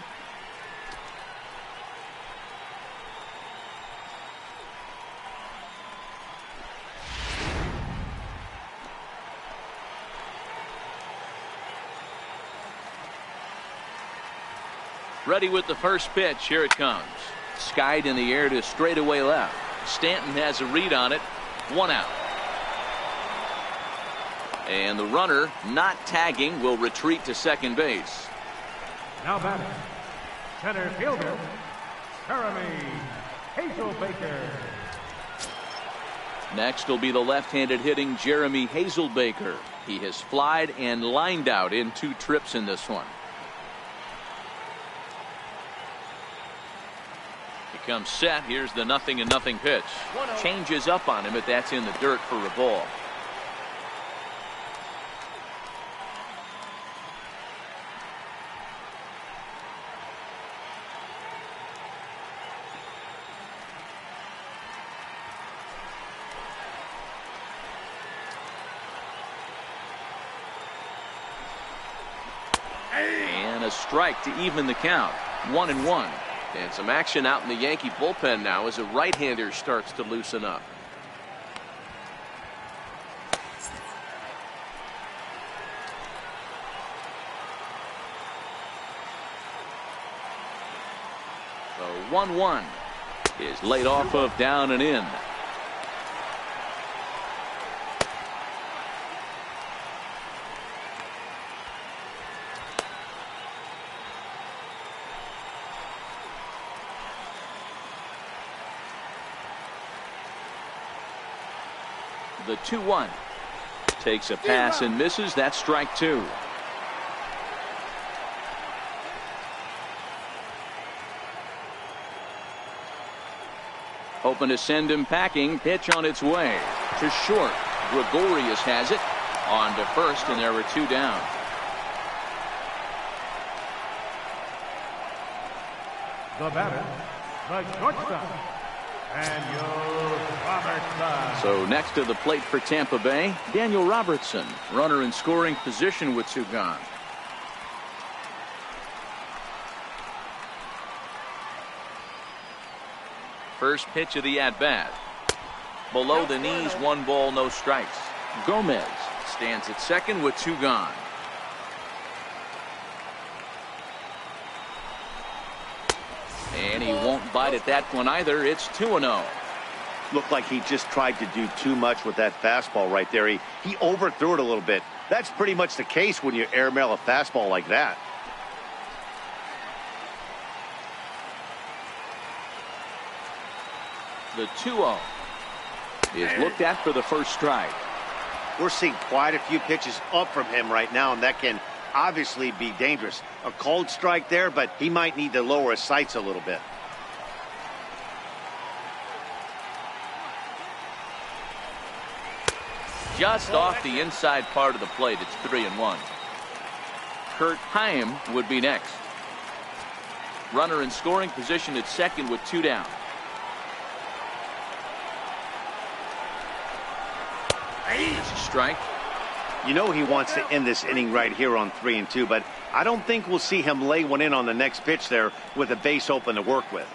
Ready with the first pitch. Here it comes. Skied in the air to straightaway left. Stanton has a read on it. 1 out. And the runner, not tagging, will retreat to second base. Now batting, center fielder, Jeremy Hazelbaker. Next will be the left-handed hitting Jeremy Hazelbaker. He has flied and lined out in 2 trips in this one. Comes set. Here's the 0-0 pitch. Changes up on him, but that's in the dirt for a ball. And a strike to even the count. 1-1. And some action out in the Yankee bullpen now as a right-hander starts to loosen up. The 1-1 is laid off of down and in. The 2-1 takes a pass and misses. That's strike 2. Hoping to send him packing. Pitch on its way to short. Gregorius has it on to first, and there were 2 down. The batter, the shortstop, Daniel Robertson. So next to the plate for Tampa Bay, Daniel Robertson, runner in scoring position with 2 gone. First pitch of the at-bat. Below the knees, 1 ball, no strikes. Gomez stands at second with 2 gone. And he won't bite at that one either. It's 2-0. Looked like he just tried to do too much with that fastball right there. He overthrew it a little bit. That's pretty much the case when you airmail a fastball like that. The 2-0 is looked at for the first strike. We're seeing quite a few pitches up from him right now, and that can obviously be dangerous. A cold strike there, but he might need to lower his sights a little bit. Just off the inside part of the plate. It's 3-1. Kurt Heim would be next. Runner in scoring position at second with 2 down. It's a strike. You know he wants to end this inning right here on 3-2, but I don't think we'll see him lay one in on the next pitch there with a base open to work with.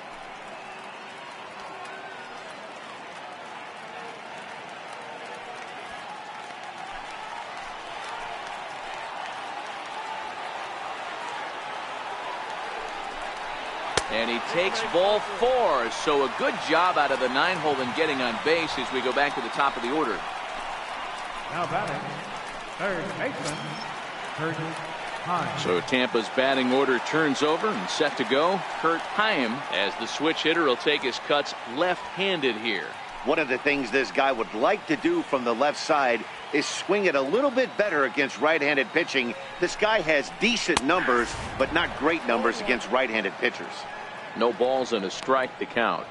And he takes ball 4. So a good job out of the 9-hole in getting on base as we go back to the top of the order. Now batting, third baseman, Kurt Hines. So Tampa's batting order turns over and set to go. Kurt Hines, as the switch hitter, will take his cuts left-handed here. One of the things this guy would like to do from the left side is swing it a little bit better against right-handed pitching. This guy has decent numbers, but not great numbers against right-handed pitchers. No balls and a strike to count.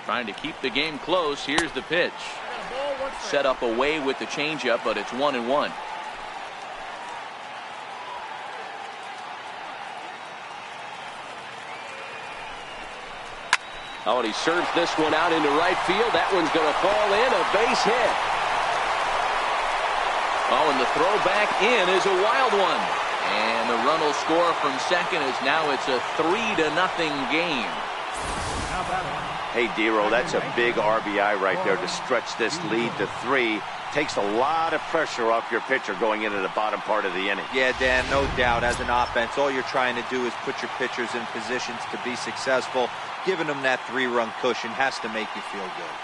Trying to keep the game close. Here's the pitch. Set up away with the changeup, but it's 1-1. Oh, and he serves this one out into right field. That one's going to fall in. A base hit. Oh, and the throw back in is a wild one. And the run will score from second as now it's a 3-0 game. Hey, Dero, that's a big RBI right there to stretch this lead to 3. Takes a lot of pressure off your pitcher going into the bottom part of the inning. Yeah, Dan, no doubt. As an offense, all you're trying to do is put your pitchers in positions to be successful. Giving them that 3-run cushion has to make you feel good.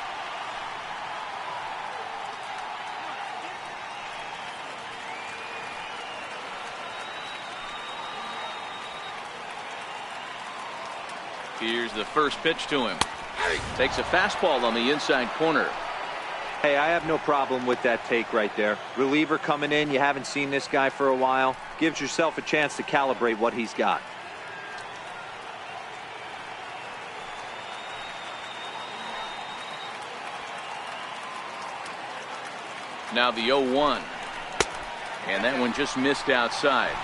Here's the first pitch to him. Takes a fastball on the inside corner. Hey, I have no problem with that take right there. Reliever coming in, you haven't seen this guy for a while. Gives yourself a chance to calibrate what he's got. Now the 0-1. And that one just missed outside.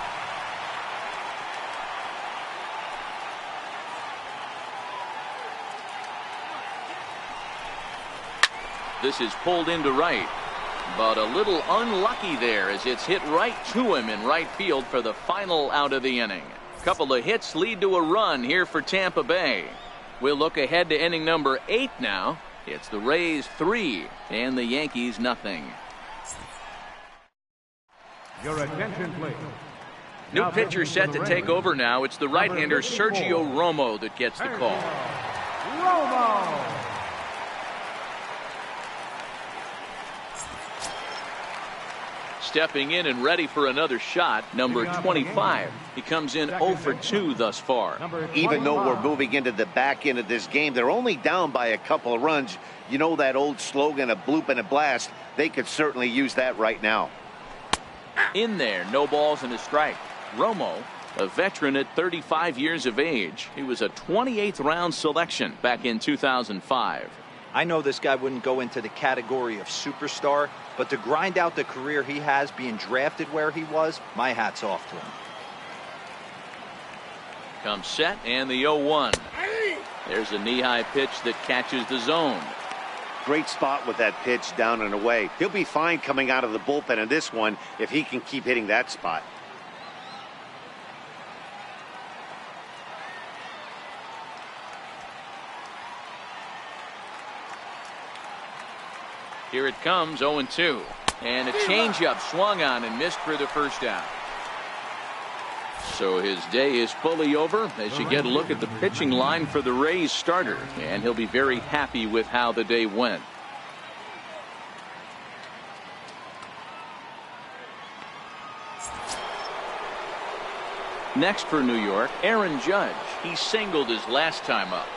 This is pulled into right, but a little unlucky there as it's hit right to him in right field for the final out of the inning. Couple of hits lead to a run here for Tampa Bay. We'll look ahead to inning number 8 now. It's the Rays 3 and the Yankees nothing. Your attention, please. New pitcher set to take over now. It's the right-hander Sergio Romo that gets the call. Romo. Stepping in and ready for another shot, number 25. He comes in 0 for 2 thus far. Even though we're moving into the back end of this game, they're only down by a couple of runs. You know that old slogan, a bloop and a blast. They could certainly use that right now. In there, no balls and a strike. Romo, a veteran at 35 years of age. He was a 28th round selection back in 2005. I know this guy wouldn't go into the category of superstar, but to grind out the career he has being drafted where he was, my hat's off to him. Comes set and the 0-1. There's a knee-high pitch that catches the zone. Great spot with that pitch down and away. He'll be fine coming out of the bullpen in this one if he can keep hitting that spot. Here it comes, 0-2. And a changeup swung on and missed for the first out. So his day is fully over as you get a look at the pitching line for the Rays starter. And he'll be very happy with how the day went. Next for New York, Aaron Judge. He singled his last time up.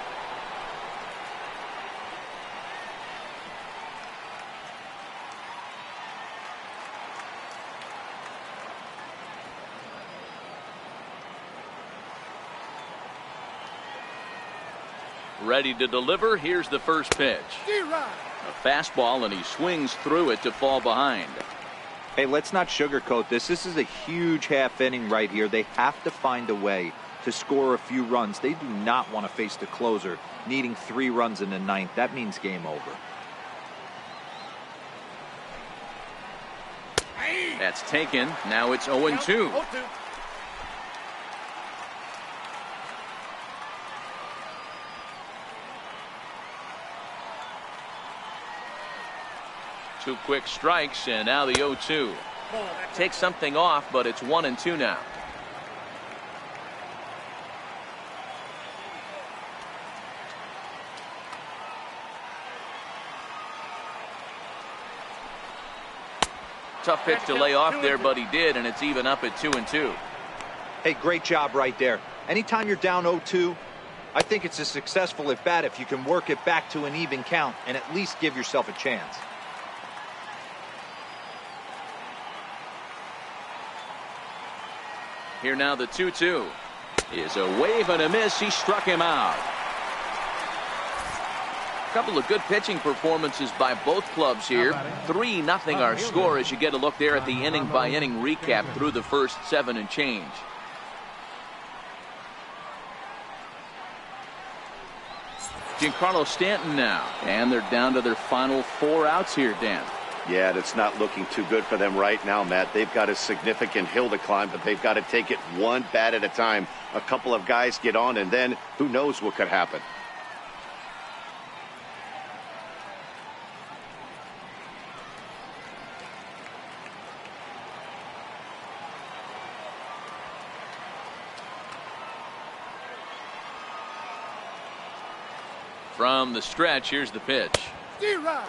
Ready to deliver. Here's the first pitch. A fastball, and he swings through it to fall behind. Hey, let's not sugarcoat this. This is a huge half inning right here. They have to find a way to score a few runs. They do not want to face the closer needing 3 runs in the 9th. That means game over. That's taken. Now it's 0-2. 0-2. Two quick strikes, and now the 0-2. Take something off, but it's 1-2 now. Tough pitch to lay off there, but he did, and it's even up at 2-2. Hey, great job right there. Anytime you're down 0-2, I think it's a successful at bat if you can work it back to an even count and at least give yourself a chance. Here now the 2-2 is a wave and a miss. He struck him out. A couple of good pitching performances by both clubs here. 3-0 our score as you get a look there at the inning by inning recap through the first 7 and change. Giancarlo Stanton now, and they're down to their final 4 outs here, Dan. Yeah, that's not looking too good for them right now, Matt. They've got a significant hill to climb, but they've got to take it one bat at a time. A couple of guys get on, and then who knows what could happen. From the stretch, here's the pitch.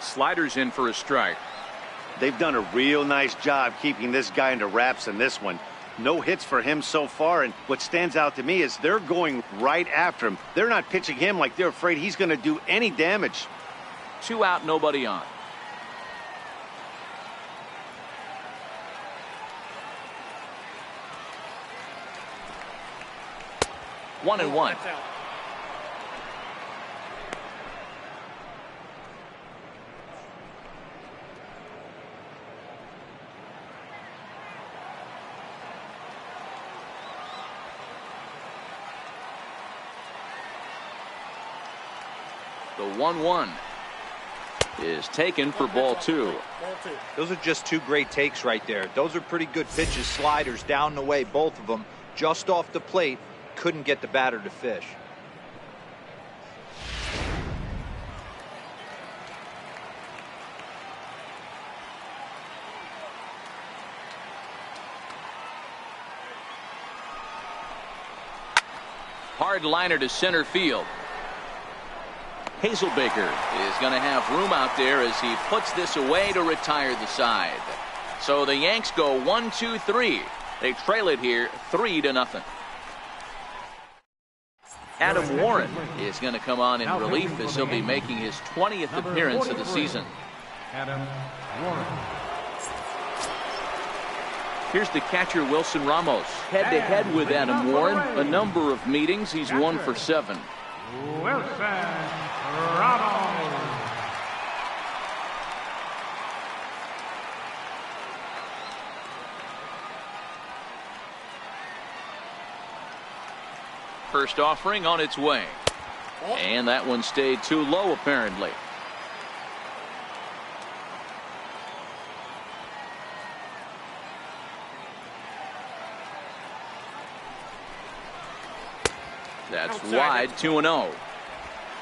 Sliders in for a strike. They've done a real nice job keeping this guy under wraps in this one. No hits for him so far, and what stands out to me is they're going right after him. They're not pitching him like they're afraid he's going to do any damage. 2 out, nobody on. One and one. The 1-1 is taken for ball 2. Those are just 2 great takes right there. Those are pretty good pitches, sliders down the way, both of them. Just off the plate, couldn't get the batter to fish. Hard liner to center field. Hazelbaker is going to have room out there as he puts this away to retire the side. So the Yanks go 1-2-3. They trail it here 3-0. Adam Warren is going to come on in relief as he'll be making his 20th appearance of the season. Adam Warren. Here's the catcher, Wilson Ramos. Head-to-head with Adam Warren. A number of meetings. He's 1 for 7. Wilson Ramos. First offering on its way. And that one stayed too low, apparently. That's wide, 2-0.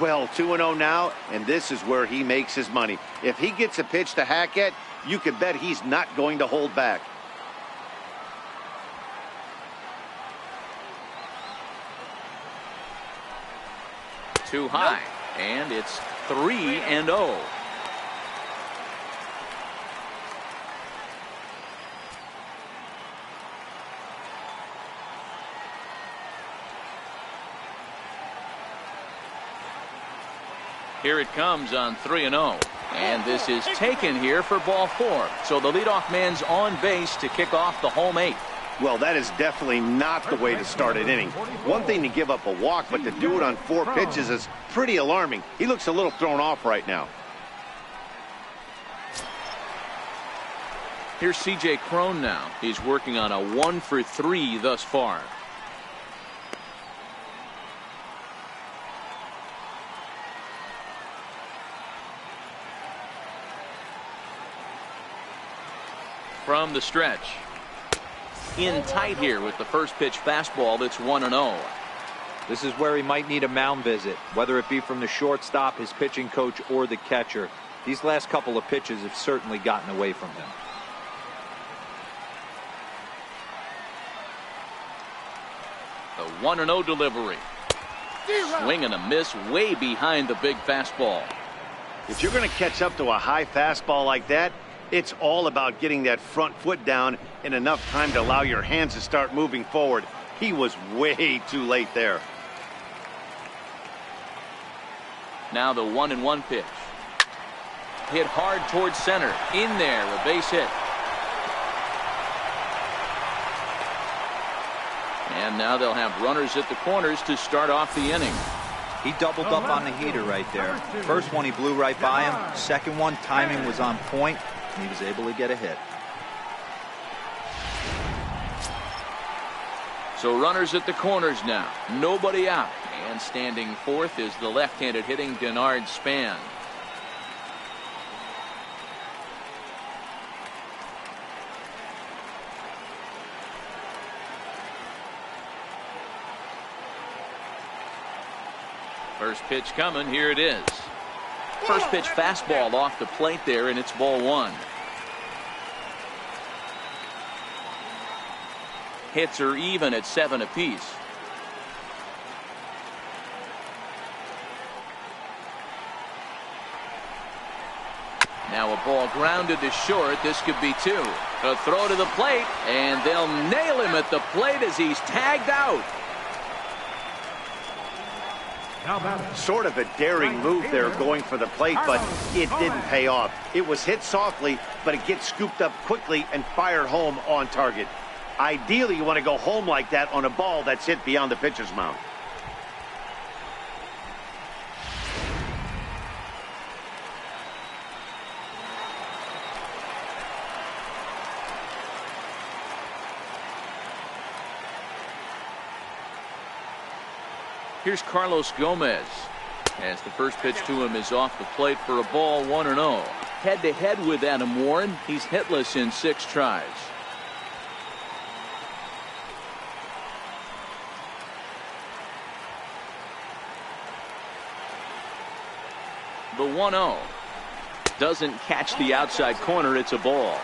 Well, 2-0 now, and this is where he makes his money. If he gets a pitch to hack at, you can bet he's not going to hold back. Too high, and it's 3-0. Here it comes on 3-0. And this is taken here for ball 4. So the leadoff man's on base to kick off the home 8th. Well, that is definitely not the way to start an inning. One thing to give up a walk, but to do it on 4 pitches is pretty alarming. He looks a little thrown off right now. Here's C.J. Cron now. He's working on a 1-for-3 thus far. From the stretch. In tight here with the first pitch fastball that's 1-0. This is where he might need a mound visit, whether it be from the shortstop, his pitching coach, or the catcher. These last couple of pitches have certainly gotten away from him. The 1-0 delivery. Swing and a miss way behind the big fastball. If you're going to catch up to a high fastball like that, it's all about getting that front foot down in enough time to allow your hands to start moving forward. He was way too late there. Now the 1-1 pitch. Hit hard towards center. In there, a base hit. And now they'll have runners at the corners to start off the inning. He doubled up on the heater right there. First one he blew right by him. Second one, timing was on point, and he was able to get a hit. So runners at the corners now. Nobody out. And standing fourth is the left-handed hitting Denard Span. First pitch coming. Here it is. First pitch fastball off the plate there, and it's ball one. Hits are even at 7 apiece. Now a ball grounded to short. This could be 2. A throw to the plate, and they'll nail him at the plate as he's tagged out. Sort of a daring move there going for the plate, but it didn't pay off. It was hit softly, but it gets scooped up quickly and fired home on target. Ideally, you want to go home like that on a ball that's hit beyond the pitcher's mound. Here's Carlos Gomez as the first pitch to him is off the plate for a ball, 1-0. Head-to-head with Adam Warren. He's hitless in 6 tries. The 1-0 doesn't catch the outside corner. It's a ball.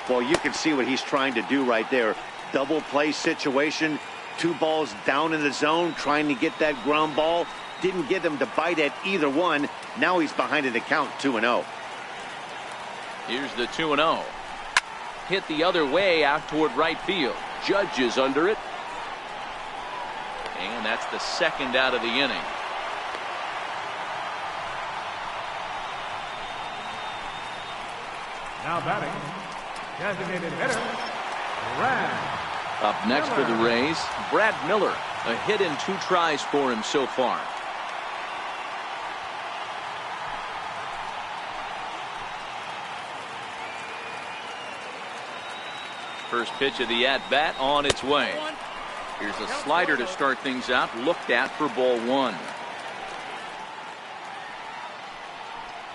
Well, you can see what he's trying to do right there. Double play situation. 2 balls down in the zone, trying to get that ground ball. Didn't get him to bite at either one. Now he's behind in the count, 2-0. Here's the 2-0. Hit the other way out toward right field. Judge is under it. And that's the second out of the inning. Now batting, designated hitter, Brad. Up next for the Rays, Brad Miller. A hit in 2 tries for him so far. First pitch of the at-bat on its way. Here's a slider to start things out, looked at for ball 1.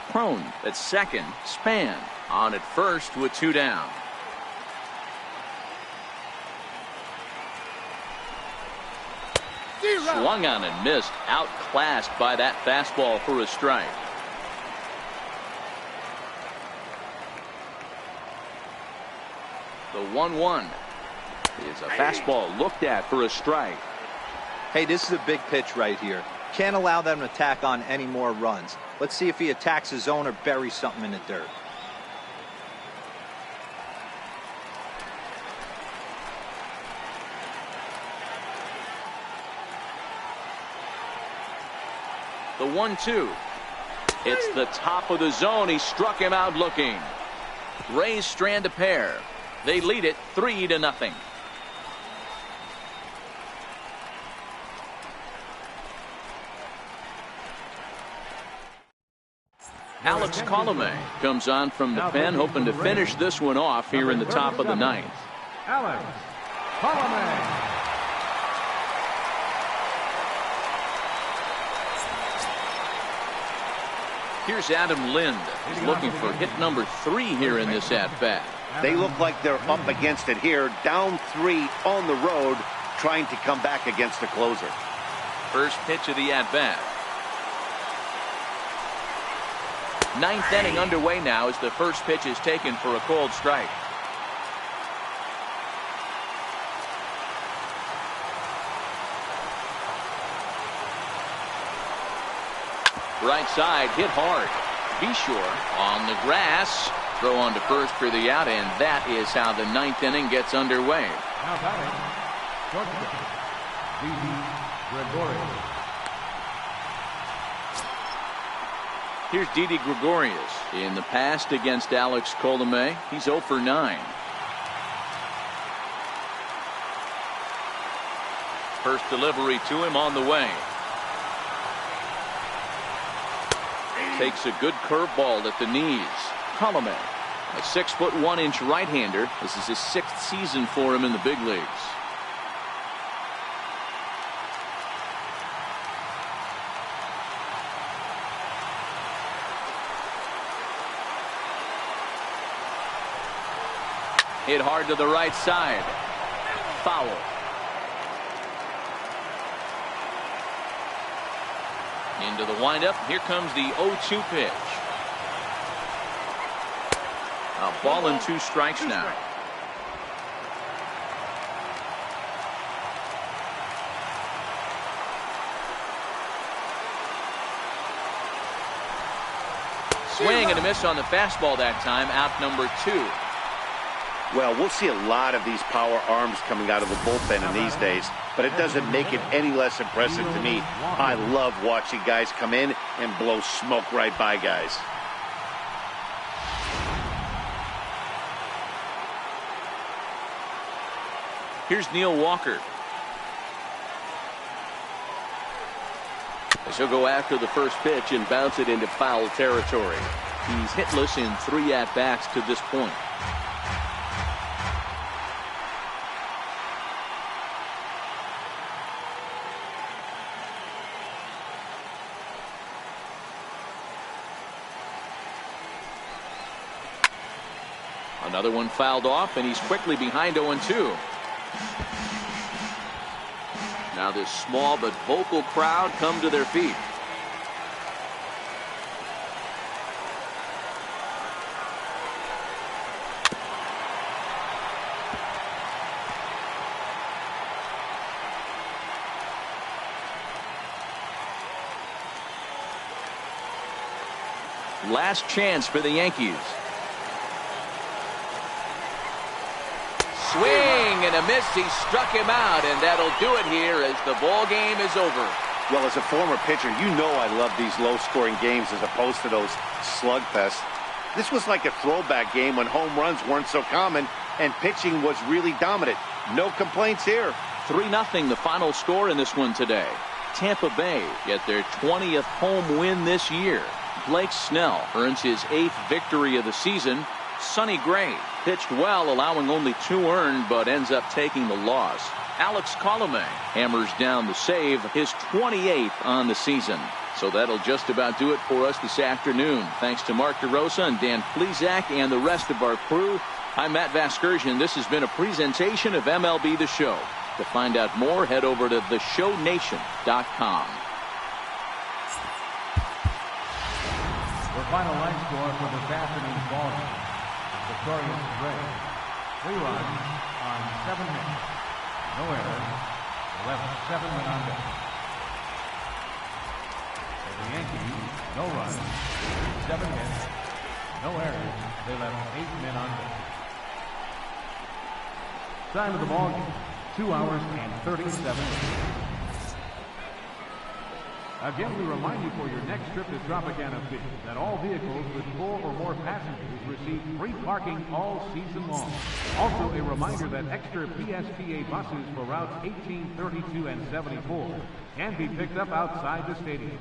Cron at second, Span on at first with 2 down. Swung on and missed, outclassed by that fastball for a strike. The 1-1 is a fastball looked at for a strike. Hey, this is a big pitch right here. Can't allow them to tack on any more runs. Let's see if he attacks his zone or buries something in the dirt. The 1-2. It's the top of the zone. He struck him out looking. Rays strand a pair. They lead it 3-0. Alex Colomé comes on from the pen, hoping to finish this one off here in the top of the ninth. Alex Colomé. Here's Adam Lind. He's looking for hit number 3 here in this at-bat. They look like they're up against it here, down 3 on the road, trying to come back against the closer. First pitch of the at-bat. Ninth inning underway now as the first pitch is taken for a called strike. Right side hit hard. Be sure on the grass. Throw on to first for the out, and that is how the ninth inning gets underway. Now batting, shortstop, Didi Gregorius. Here's Didi Gregorius. In the past against Alex Colomé, he's 0 for 9. First delivery to him on the way. Takes a good curveball at the knees. Colomé, a 6'1" right-hander. This is his 6th season for him in the big leagues. Hit hard to the right side. Foul. Into the windup. Here comes the 0-2 pitch. A ball and 2 strikes now. Swing and a miss on the fastball that time. Out number 2. Well, we'll see a lot of these power arms coming out of the bullpen in these days, but it doesn't make it any less impressive to me. I love watching guys come in and blow smoke right by guys. Here's Neil Walker. As he'll go after the first pitch and bounce it into foul territory. He's hitless in 3 at-bats to this point. Another one fouled off, and he's quickly behind 0-2. Now this small but vocal crowd come to their feet. Last chance for the Yankees. Swing and a miss. He struck him out, and that'll do it here as the ball game is over. Well, as a former pitcher, you know I love these low-scoring games as opposed to those slugfests. This was like a throwback game when home runs weren't so common and pitching was really dominant. No complaints here. 3-0 the final score in this one today. Tampa Bay get their 20th home win this year. Blake Snell earns his 8th victory of the season. Sonny Gray pitched well, allowing only 2 earned, but ends up taking the loss. Alex Colomé hammers down the save, his 28th on the season. So that'll just about do it for us this afternoon. Thanks to Mark DeRosa and Dan Plesac and the rest of our crew. I'm Matt Vasgersian. This has been a presentation of MLB The Show. To find out more, head over to theshownation.com. Your final line score for this afternoon's ball game. Victorious Ray. 3 runs on 7 hits. No errors. Left 7 men on base. For the Yankees, no runs, 7 hits. No errors. They left 8 men on base. Time of the ball game, 2 hours and 37 minutes. Again, we remind you for your next trip to Tropicana Beach that all vehicles with 4 or more passengers receive free parking all season long. Also, a reminder that extra PSTA buses for routes 18, 32, and 74 can be picked up outside the stadium.